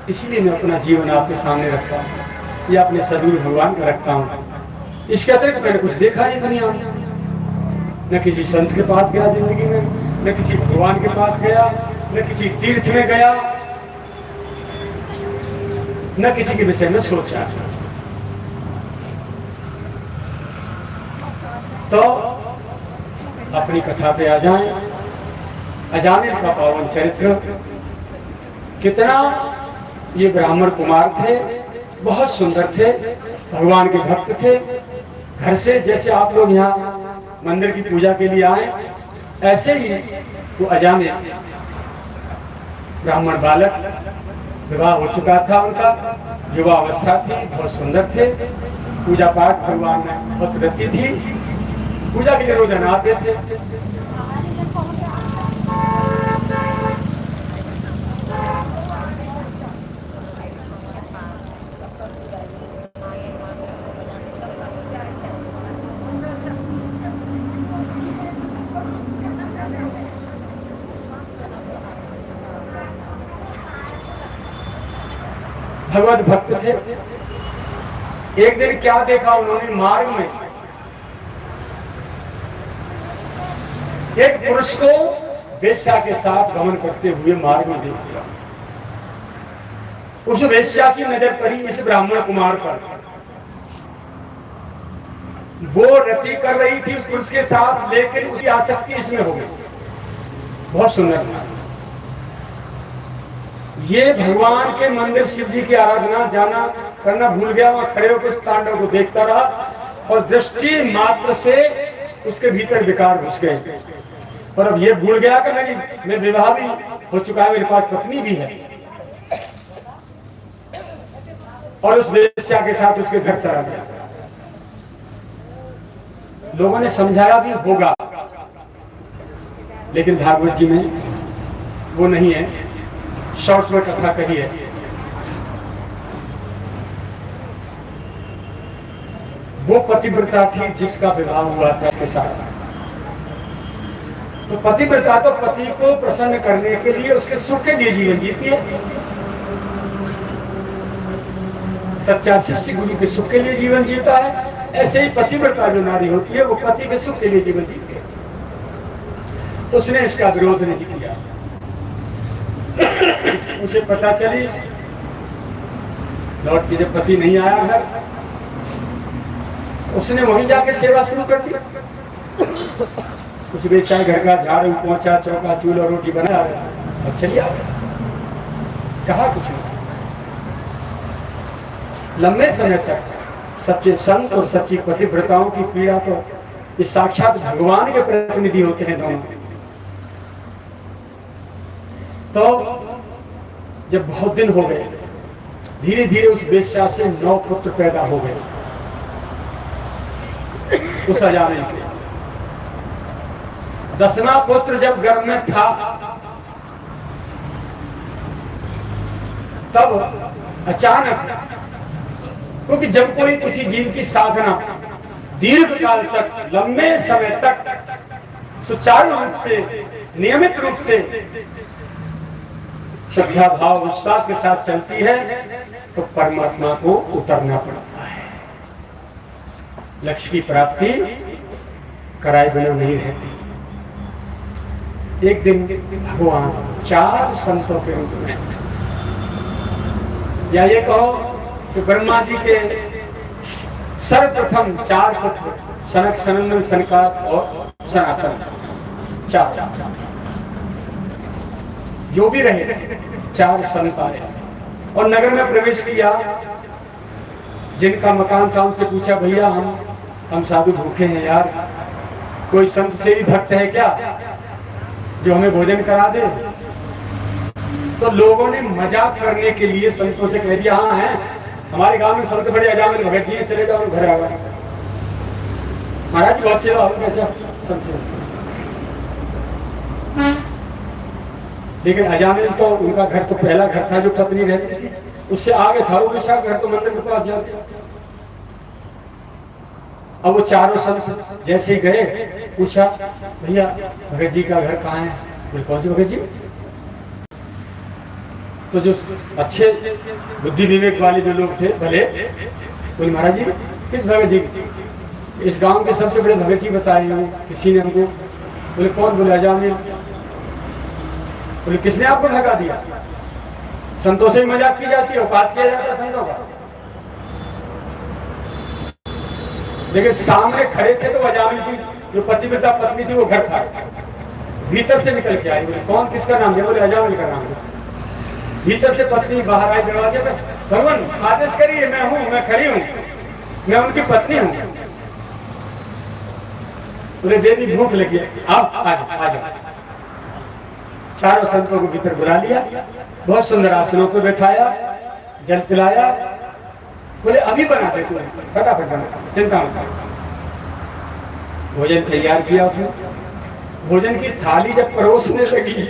इसीलिए मैं अपना जीवन आपके सामने रखता हूं या अपने सदगुरु भगवान का रखता हूं। इसके अतिरिक्त मैंने कुछ देखा नहीं दुनिया में, न किसी संत के पास गया जिंदगी में, न किसी भगवान के पास गया, न किसी तीर्थ में गया, न किसी के विषय में सोचा। तो अपनी कथा पे आ जाएं। अजामिल का पावन चरित्र। कितना ये ब्राह्मण कुमार थे, बहुत सुंदर थे, भगवान के भक्त थे। घर से जैसे आप लोग यहाँ मंदिर की पूजा के लिए आए, ऐसे ही वो अजामिल ब्राह्मण बालक, विवाह हो चुका था उनका, युवा अवस्था थी, बहुत सुंदर थे। पूजा पाठ भगवान में बहुत गति थी, पूजा के लिए रोजाना आते थे। भगवत भक्त थे। एक दिन क्या देखा उन्होंने, मार्ग में एक पुरुष को वेश्या के साथ गमन करते हुए मार्ग में देख लिया। उस वेश्या की नजर पड़ी इस ब्राह्मण कुमार पर। वो रति कर रही थी उस पुरुष के साथ, लेकिन उसकी आसक्ति इसमें हो गई। बहुत सुंदर था ये। भगवान के मंदिर शिव जी की आराधना जाना करना भूल गया, वहां खड़े होकर उस तांडव को देखता रहा और दृष्टि मात्र से उसके भीतर विकार घुस गए। और अब ये भूल गया कि मैं विवाह भी हो चुका है, मेरे पास पत्नी भी है, और उस वेश्या के साथ उसके घर चला गया। लोगों ने समझाया भी होगा, लेकिन भागवत जी में वो नहीं है। शॉर्ट में कथा कही है। वो पतिव्रता थी जिसका विवाह हुआ था इसके साथ। तो पतिव्रता तो पति को प्रसन्न करने के लिए, उसके सुख के लिए जीवन जीती है। सच्चा शिष्य गुरु के सुख के लिए जीवन जीता है। ऐसे ही पतिव्रता जो नारी होती है वो पति के सुख के लिए जीवन जीती है। उसने इसका विरोध नहीं किया। उसे पता चली, लौट के जब पति नहीं आया घर, उसने वहीं जाके सेवा शुरू कर दी। उस बेचारे घर का झाड़ू पोंछा, चौका चूल्हा रोटी बना और चलिए आ गया। कहा कुछ नहीं। लंबे समय तक सच्चे संत और सच्ची पतिव्रताओं की पीड़ा तो ये साक्षात भगवान के प्रतिनिधि होते हैं दोनों। तो जब बहुत दिन हो गए, धीरे धीरे उस वेश्या से 9 पुत्र पैदा हो गए उस अजामिल के। 10वां पुत्र जब गर्भ में था, तब अचानक, क्योंकि जब कोई किसी जीव की साधना दीर्घ काल तक, लंबे समय तक सुचारू रूप से, नियमित रूप से श्रद्धा भाव विश्वास के साथ चलती है, तो परमात्मा को उतरना पड़ता है। लक्ष्य की प्राप्ति कराए बिना नहीं रहती। एक दिन भगवान 4 संतों के रूप में, या ये कहो कि ब्रह्मा जी के सर्वप्रथम 4 पुत्र, सनक, सनंदन, सनकादिक और सनातन, 4 जो भी रहे, 4 संत आए और नगर में प्रवेश किया। जिनका मकान था उनसे पूछा, भैया हम साधु भूखे हैं यार, कोई संत से भी भक्त है क्या जो हमें भोजन करा दे? तो लोगों ने मजाक करने के लिए संतों से कह दिया, हाँ है हमारे गांव में संत बड़े अजामिल भगत जी हैं, चले जाओ घर आ गए। महाराज बहुत सेवा होगी, अच्छा सबसे। लेकिन अजामिल तो उनका घर तो पहला घर था जो पत्नी रहती थी, उससे आगे था वो विशाल घर, तो मंदिर के पास जाते। अब वो चारों संत जैसे ही गए, पूछा भैया भगत जी का घर कहाँ है? बोले कौन से भगत जी? तो जो अच्छे बुद्धि विवेक वाले जो लोग थे भले, बोले महाराज जी किस भगत जी? इस गांव के सबसे बड़े भगत जी बताए हैं किसी ने हमको। बोले कौन? बोले अजामिल। बोले किसने आपको भगा दिया? संतों से मजाक की जाती है, उपास किया जाता है संतों का। लेकिन सामने खड़े थे तो अजामिल की जो पतिव्रता पत्नी थी वो घर था, भीतर से निकल के आई। बोले कौन, किसका नाम है? बोले अजामिल का नाम है। भीतर से पत्नी बाहर आई दरवाजे पे, भगवान आदेश करिए, मैं हूं, मैं खड़ी हूं, मैं उनकी पत्नी हूं। बोले देवी भूख लगी है, आप आ जाओ। चारों संतों को भीतर बुला लिया, बहुत सुंदर आसनों पर बैठाया, जल पिलाया। बोले अभी बना दे तू, फटाफट बना, चिंता मत। भोजन तैयार किया उसने। भोजन की थाली जब परोसने लगी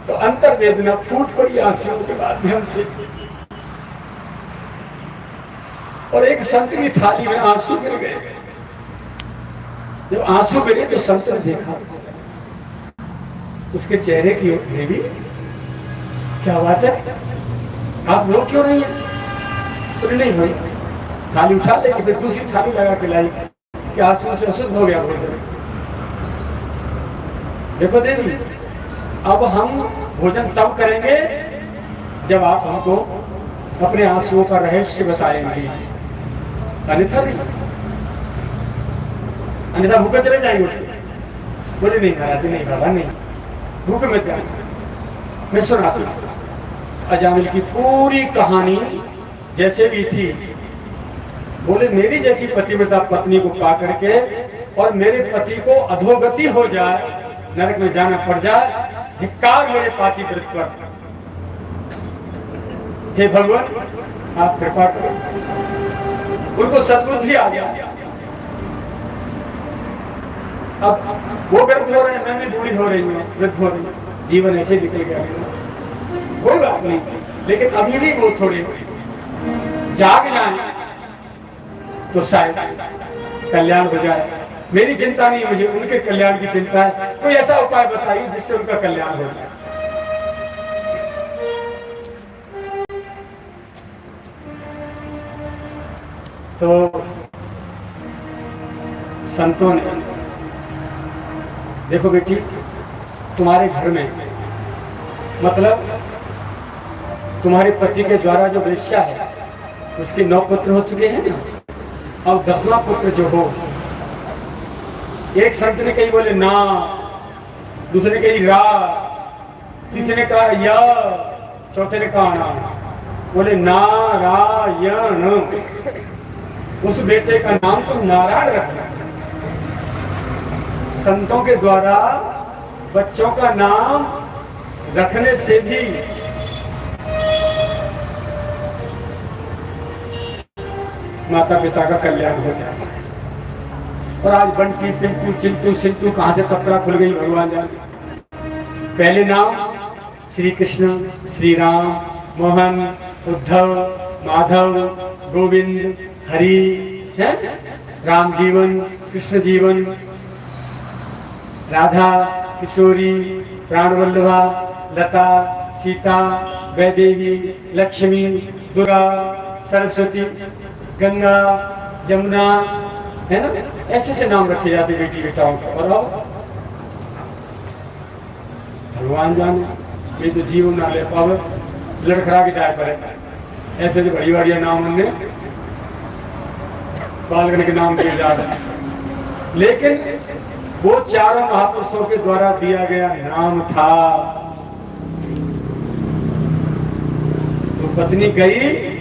तो अंतर वेदना फूट पड़ी आंसुओं के माध्यम से, और एक संत की थाली में आंसू गिर गए। जब आंसू गिरे तो संत ने देखा उसके चेहरे की देवी क्या बात है, आप रो क्यों नहीं है? तो नहीं भाई, थाली उठा लेगी, फिर दूसरी थाली लगा के लाई कि आंसू से अशुद्ध हो गया भोजन। देखो देवी, अब हम भोजन तब करेंगे जब आप हमको अपने आंसुओं का रहस्य बताएंगे, अन्यथा नहीं, अन्यथा भूखे चले जाएंगे उठ के। बोले नहीं महाराज नहीं, बाबा नहीं, भूखे मत जाएंगे, मैं सुनाती हूँ। अजामिल की पूरी कहानी जैसे भी थी। बोले मेरी जैसी पतिव्रता पत्नी को पा करके और मेरे पति को अधोगति हो जाए, नरक में जाना पड़ जाए, धिक्कार मेरे पातिव्रत पर। हे भगवान आप कृपा करो, उनको सद्बुद्धि आ जाए। अब वो वृद्ध हो रहे हैं, मैं भी बूढ़ी हो रही हूँ, वृद्ध हो रही हूँ, जीवन ऐसे निकल गया, कोई बात नहीं। लेकिन अभी भी वो थोड़े जाग जाए तो शायद कल्याण हो जाए। मेरी चिंता नहीं, मुझे उनके कल्याण की चिंता है। कोई ऐसा उपाय बताइए जिससे उनका कल्याण हो जाए। तो संतों ने, देखो बेटी तुम्हारे घर में, मतलब तुम्हारे पति के द्वारा जो वेश्या है उसके 9 पुत्र हो चुके हैं ना, अब 10वां पुत्र जो हो, एक संत ने कही बोले ना, दूसरे ने कही रा, तीसरे ने कहा या, चौथे ने कहा ना। बोले नारायण, उस बेटे का नाम तो नारायण रखना। संतों के द्वारा बच्चों का नाम रखने से भी माता पिता का कल्याण हो जाता है। और आज बंटी पिंटू चिंटू सिंटू कहां से पत्रा खुल गई भगवान जाने। पहले नाम श्री कृष्ण, श्री राम, मोहन, उद्धव, माधव, गोविंद, हरि है, राम जीवन, कृष्ण जीवन, राधा, किशोरी, प्राणवल्लभा, लता, सीता, वैदेही, लक्ष्मी, दुर्गा, सरस्वती, गंगा, जमुना, है ना, ऐसे से नाम रखे जाते बेटी बेटाओं को। और आओ भगवान जाने, ये तो जीवन ना ले पावे, लड़खड़ा के जाए पड़े। ऐसे तो बड़ी बढ़िया नाम उनने बालगण के नाम दिए जा रहे हैं, लेकिन वो चारों महापुरुषों के द्वारा दिया गया नाम था। तो पत्नी गई,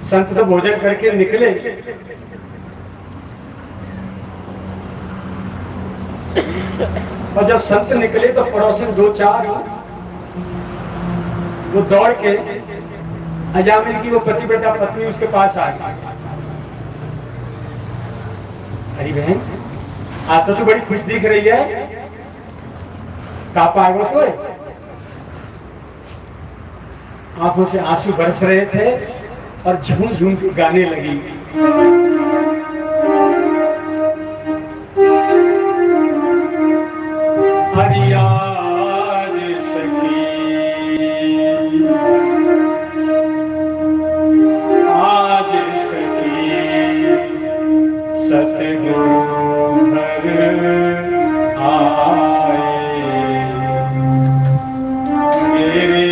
संत तो भोजन करके निकले, और जब संत निकले तो पड़ोसन दो चार वो दौड़ के अजामिल की वो पतिव्रता पत्नी उसके पास आ गई। अरे बहन आता तो बड़ी खुश दिख रही है, का पागल तो है? आंखों से आंसू बरस रहे थे और झूम झूम के गाने लगी। हरियाज सखी आज सखी सतगुरु घर आए, मेरे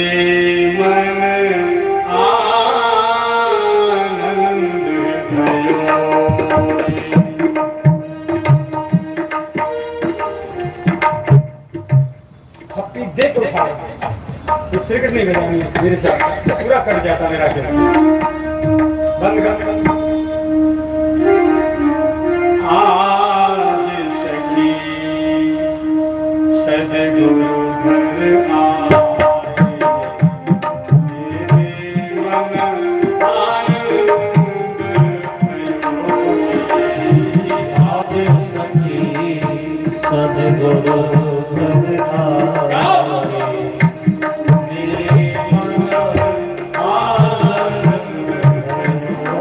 मन आनंद भयो। हप्पी देख उठा तो क्रिकेट नहीं बजानी है मेरे साथ, पूरा कट जाता मेरा खेल। बंद कर। आज सखी सदगुरु घर आए, मेरे मन आनंद भयो। आज सखी सदगुरु घर आए, मेरे मन आनंद भयो।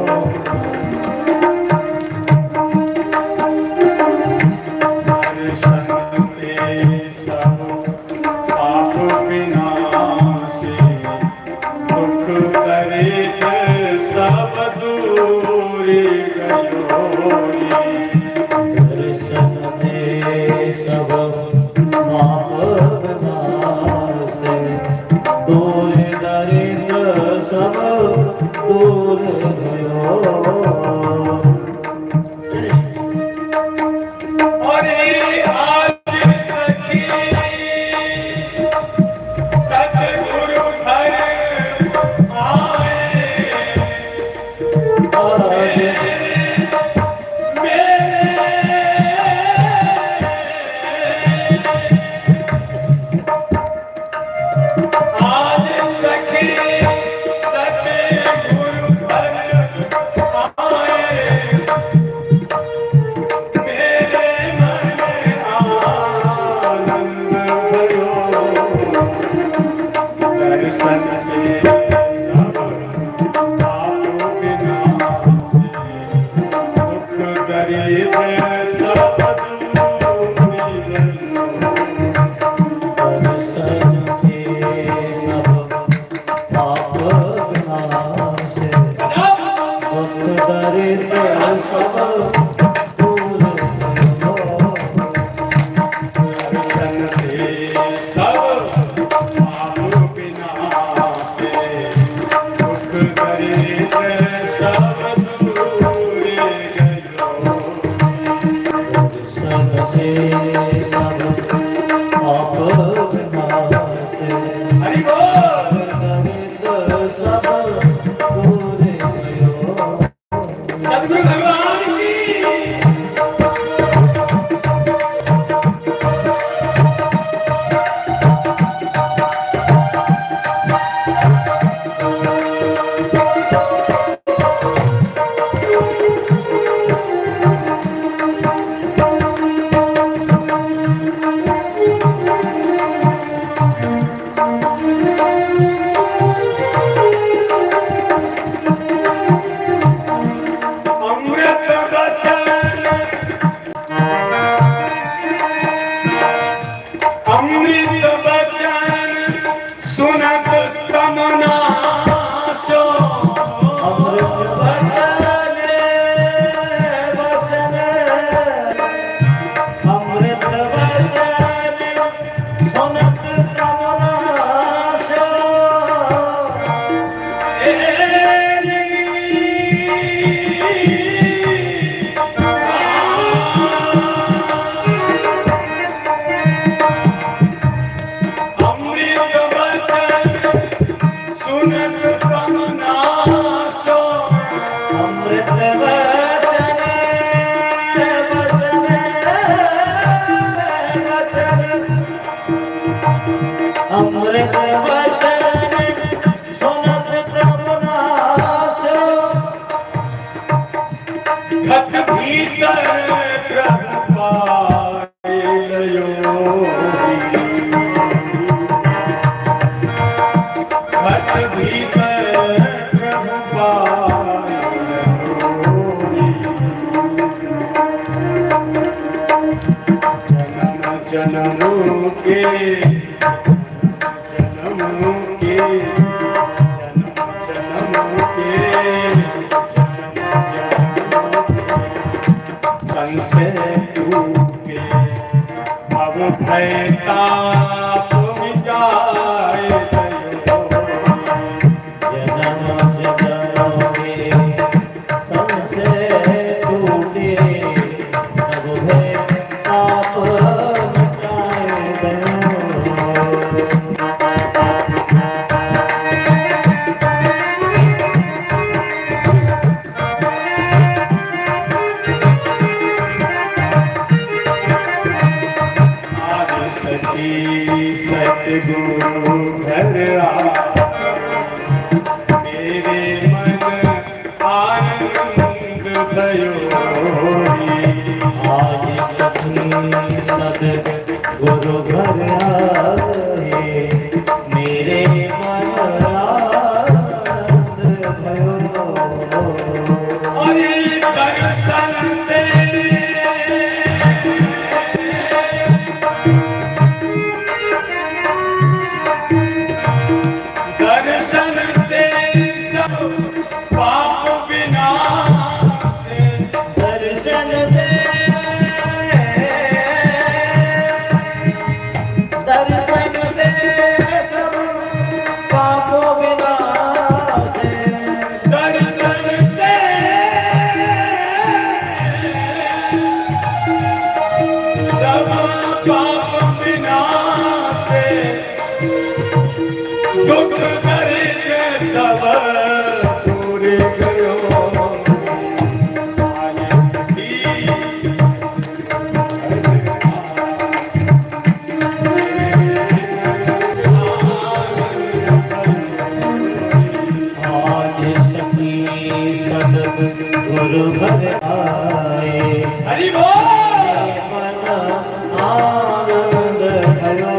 दर्शन ते सब पाप विनाशे, दुख दरिद्र सब दूर गयो रे। दर्शन दे सब पाप विनाशे, दूर दरिद्र सब दूर गयो। अरे आज सखी सतगुरु घर आए, आज सखी सतगुरु घर आए, मेरे मन आनंद भयो। दर्शन से सब पाप विनाशे, दुख दरिद्र सब दूर गयो। दर्शन से सब पाप विनाशे, दुख दरिद्र सब दूर गयो। दर्शन से सब पाप विनाशे, दुख दरिद्र सब दूर गयो। दर्शन से सब पाप विनाशे, हरि बोल। दरिद्र सब दूर गयो। सद्गुरु भगवान की। अमृत बचन अमृत बचन सुनत तमनाशो। अमृत बचन बचन, अमृत बचन सुनत तमनाशो। अमृत बचन सुनत तमनाशो। अमृत बचन बचन बचन भीतर प्रभु पाए होई। जन्म जन्म के संशय टूटे अब भय ताप मिटाए दयो। जन्म जन्म के संशय टूटे अब भय ताप मिटाए दयो। सतगुरु घर मेरे मन आनंद भयो। आज सखी सतगुरु घर आए मेरे मन आनंद भयो। अरे दर्शन दे दर्शन दे सब पाप विनाश। दर्शन से दर्शन से सब पापों विनाश। दर्शन दे सब पाप विनाश। दुख दर्द सब पूरे करो। आए सखी आज सखी सतगुरु घर आए हरि बोल। मन आनंद भयो।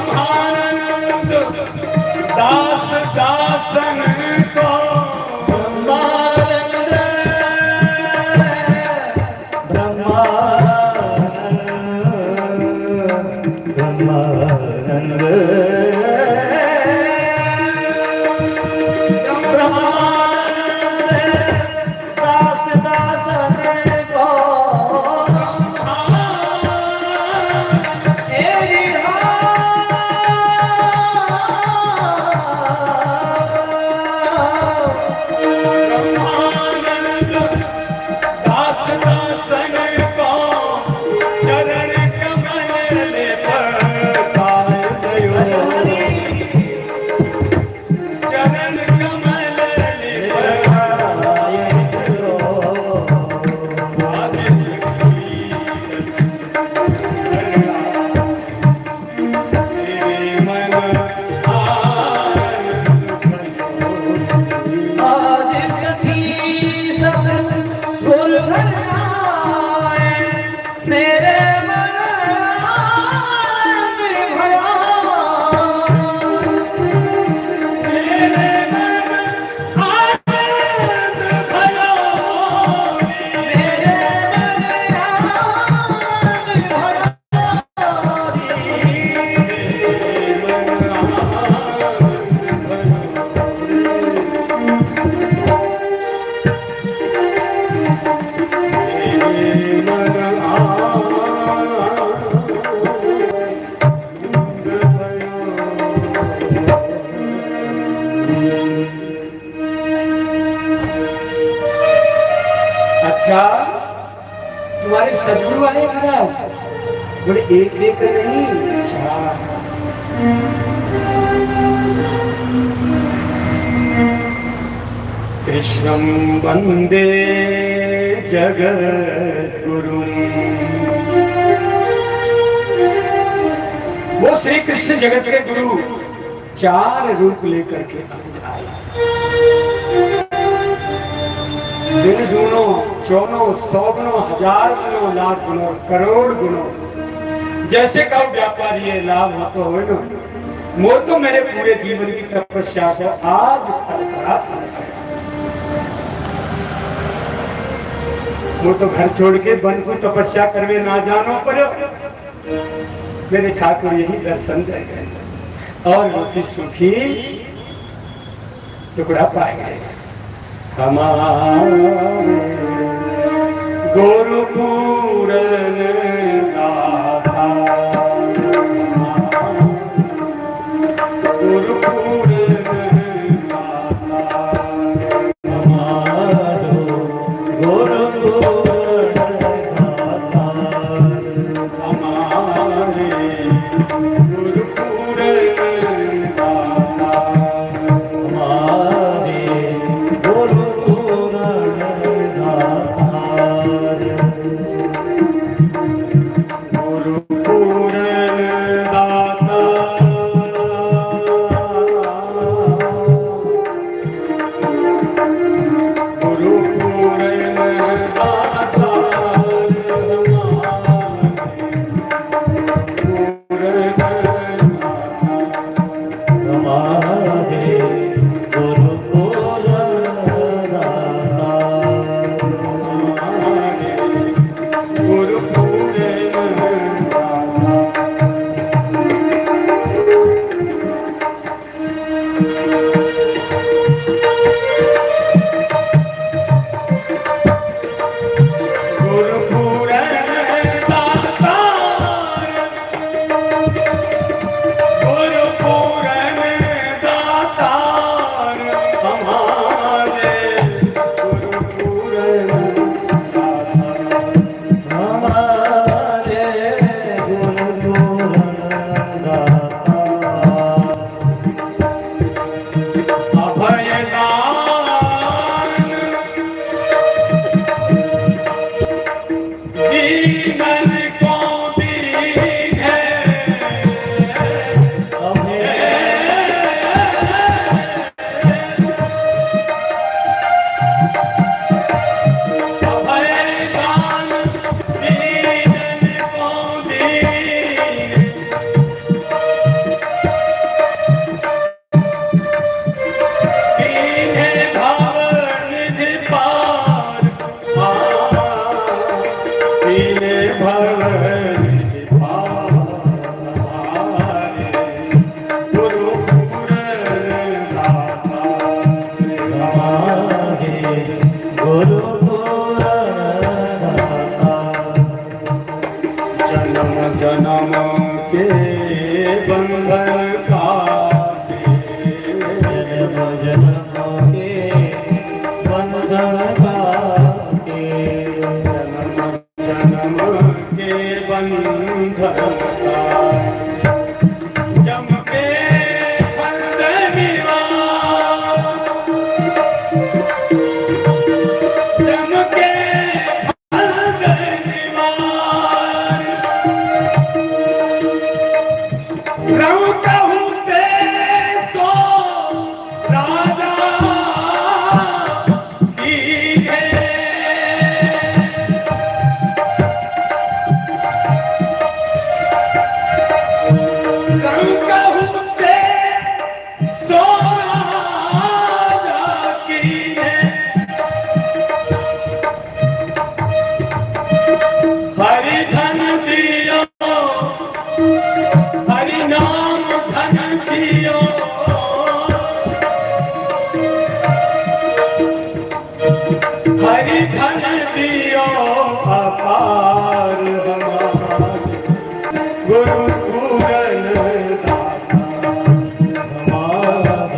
ब्रह्मानंद दास दासन को ब्रह्मानंद ब्रह्मानंद ब्रह्मानंद ब्रह्मानंद दास दासन को ब्रह्मानंद दास दासन को चरण कमल ले पाए दयो। चरण कमल ले पाए दयो। आदि सखी तेरे मन आनंद भयो। आज सखी सतगुरु घर आए मेरे मन आनंद भयो। मेरे मन आनंद भयो। मेरे मन आनंद भयो। अच्छा तुम्हारे सदगुरु आए महाराज? बोले एक लेकर नहीं चार। कृष्णं वंदे जगद्गुरु। वो श्री कृष्ण जगत के गुरु चार रूप लेकर के आए। दिन दूनों चौनों सौ गुणों हजार गुणों लाख गुणों करोड़ गुणों जैसे का व्यापारी ये लाभ हो तो हो न वो तो मेरे पूरे जीवन की तपस्या को आज फल पड़ा वो तो घर छोड़ के वन को तपस्या करवे ना जानो पर मेरे ठाकुर यही दर्शन जाए और वो सुखी टुकड़ा पाए गए हमारे गुरुपूरन दाता गुरुपूरन दाता हमारो गुरुपूरन दाता हमारे गुरुपूरन दाता हमारे गुरुपूरन दाता गुरुपूरन दाता गुरुपूरन दाता हमारे गुरुपूरन दाता गुरुपूरन दाता गुरुपूरन दाता गुरुपूरन दाता हमारे गुरुपूरन दाता हमारे गुरुपूरन दाता अभयदान दीनन को दीने अभयदान दीनन को दीने दीने भवन पार दीने भवन पार गुरुपूरन दाता हमारे गुरुपूरन दाता जन्म जन्म के बंधन काटे जन्म जन्म के बंधन काटे जन्म जन्म के बंधन काटे जम के बंधन निवार जम के बंधन निवार रव कहूँ ते सो राजा की है रव कहूँ ते सो राजा की है हरि धन दियो हरि नाम धन दियो हरि धन दियो अपार हमारे गुरुपूरन दाता हमारे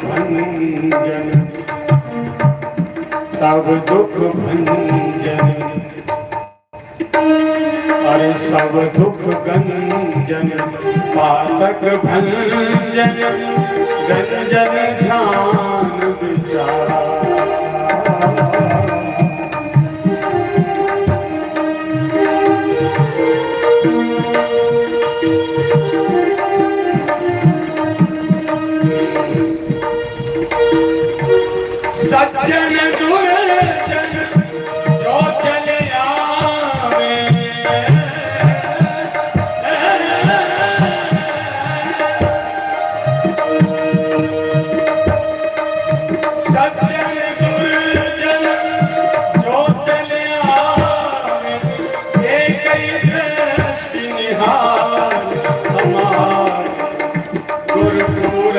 भंजन, सब दुख भंजन, अरे सब दुख गंजन, पातक भंजन, गंजन ध्यान विचार। सज्जन दुर्जन जो चले आवे, सज्जन दुर्जन जो चले आवे, एक ही दृष्टि निहार हमार गुरुपुर।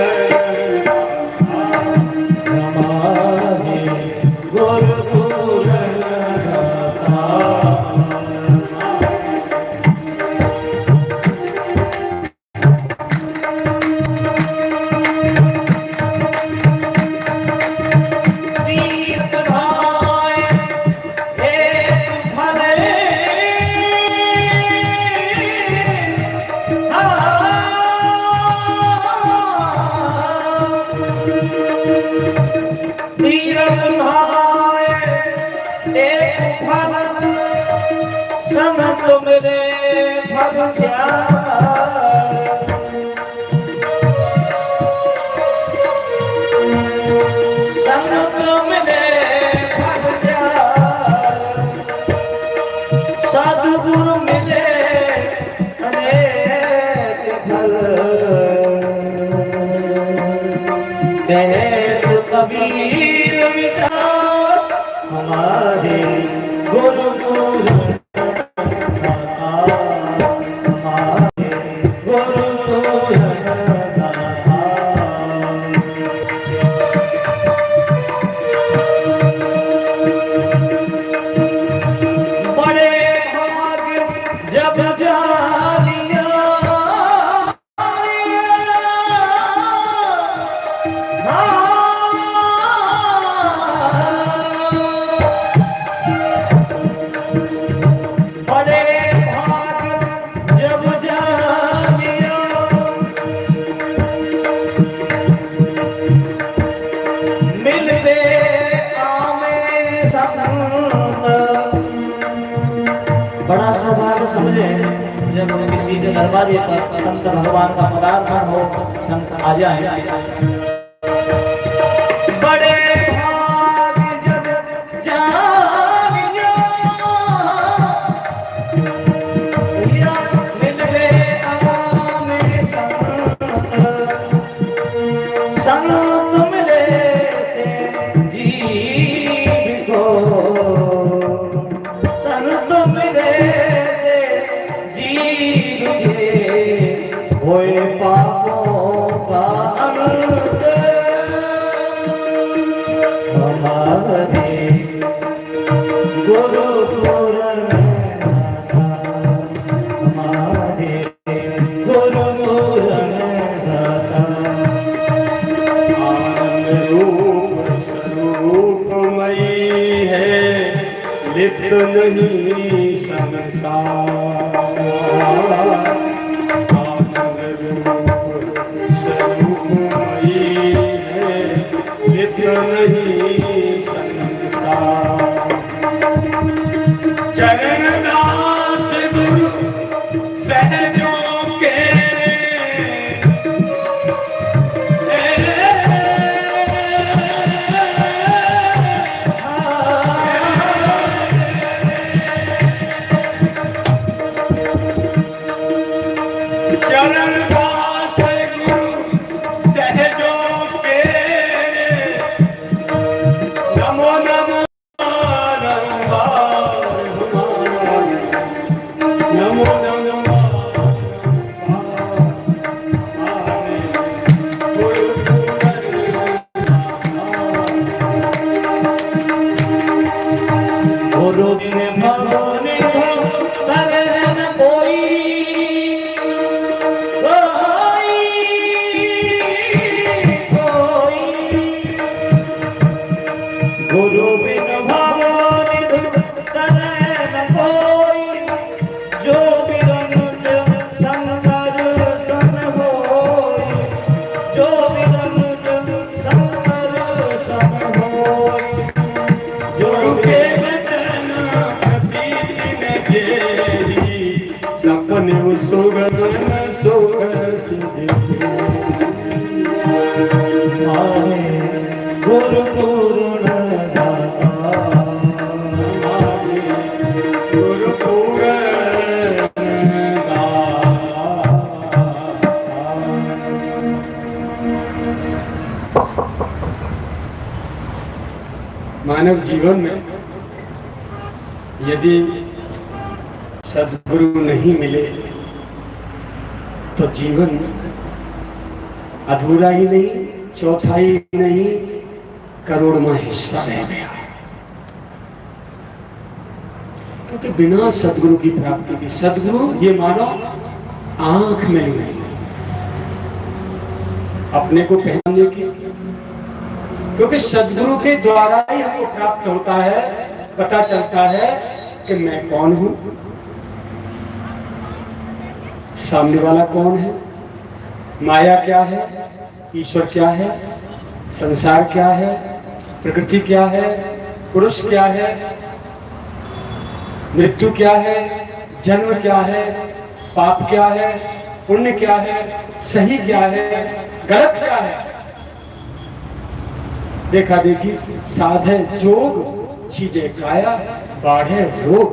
सदगुरु मिले अनेक फल, कहे तो कबीर विचार हमारे गुरु गुरु बड़ा सौभाग्य समझे जब किसी के दरवाजे पर संत भगवान का पदार्पण हो, संत आ जाए। बड़े भाग्य जब जानियो, या मिलवे आमे संत, संत मिले से जीव को, संत मिले से जीव के होए पापों का अंत। हमारे गुरु पूरन, हमारे गुरु पूरन दाता, आनंद रूप स्वरूपमयी है, लिप्त नहीं संसार। आनंद रूप स्वरूपमयी है, लिप्त नहीं संसार। चरण दास गुरु सहजों के, चरण दास गुरु सहजों के, मानव जीवन में यदि सद्गुरु नहीं मिले तो जीवन अधूरा ही नहीं, चौथाई नहीं, करोड़वां हिस्सा रह गया। क्योंकि बिना सद्गुरु की प्राप्ति की, सद्गुरु ये मानो आंख मिल गई अपने को पहचानने की, क्योंकि सद्गुरु के द्वारा ही हमको प्राप्त होता है, पता चलता है कि मैं कौन हूं, सामने वाला कौन है, माया क्या है, ईश्वर क्या है, संसार क्या है, प्रकृति क्या है, पुरुष क्या है, मृत्यु क्या है, जन्म क्या है, पाप क्या है, पुण्य क्या है, सही क्या है, गलत क्या है। देखा देखी, साधे जोग, चीजें काया, बाढ़े रोग।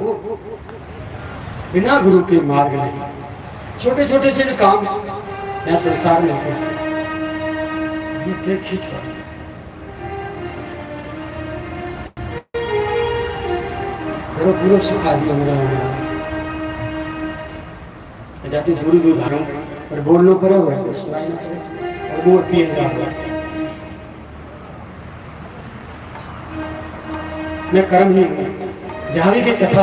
बिना गुरु के मार्ग नहीं। छोटे छोटे से भी काम यहाँ संसार में होते हैं, ये खींच कर पूरा सुखा दिया मेरा जाते दूर दूर भागों और बोलना पड़ा हुआ है, सुनाना पड़े और वो पिए जा हुआ है। मैं कर्म ही हूँ, जहाँ भी की कथा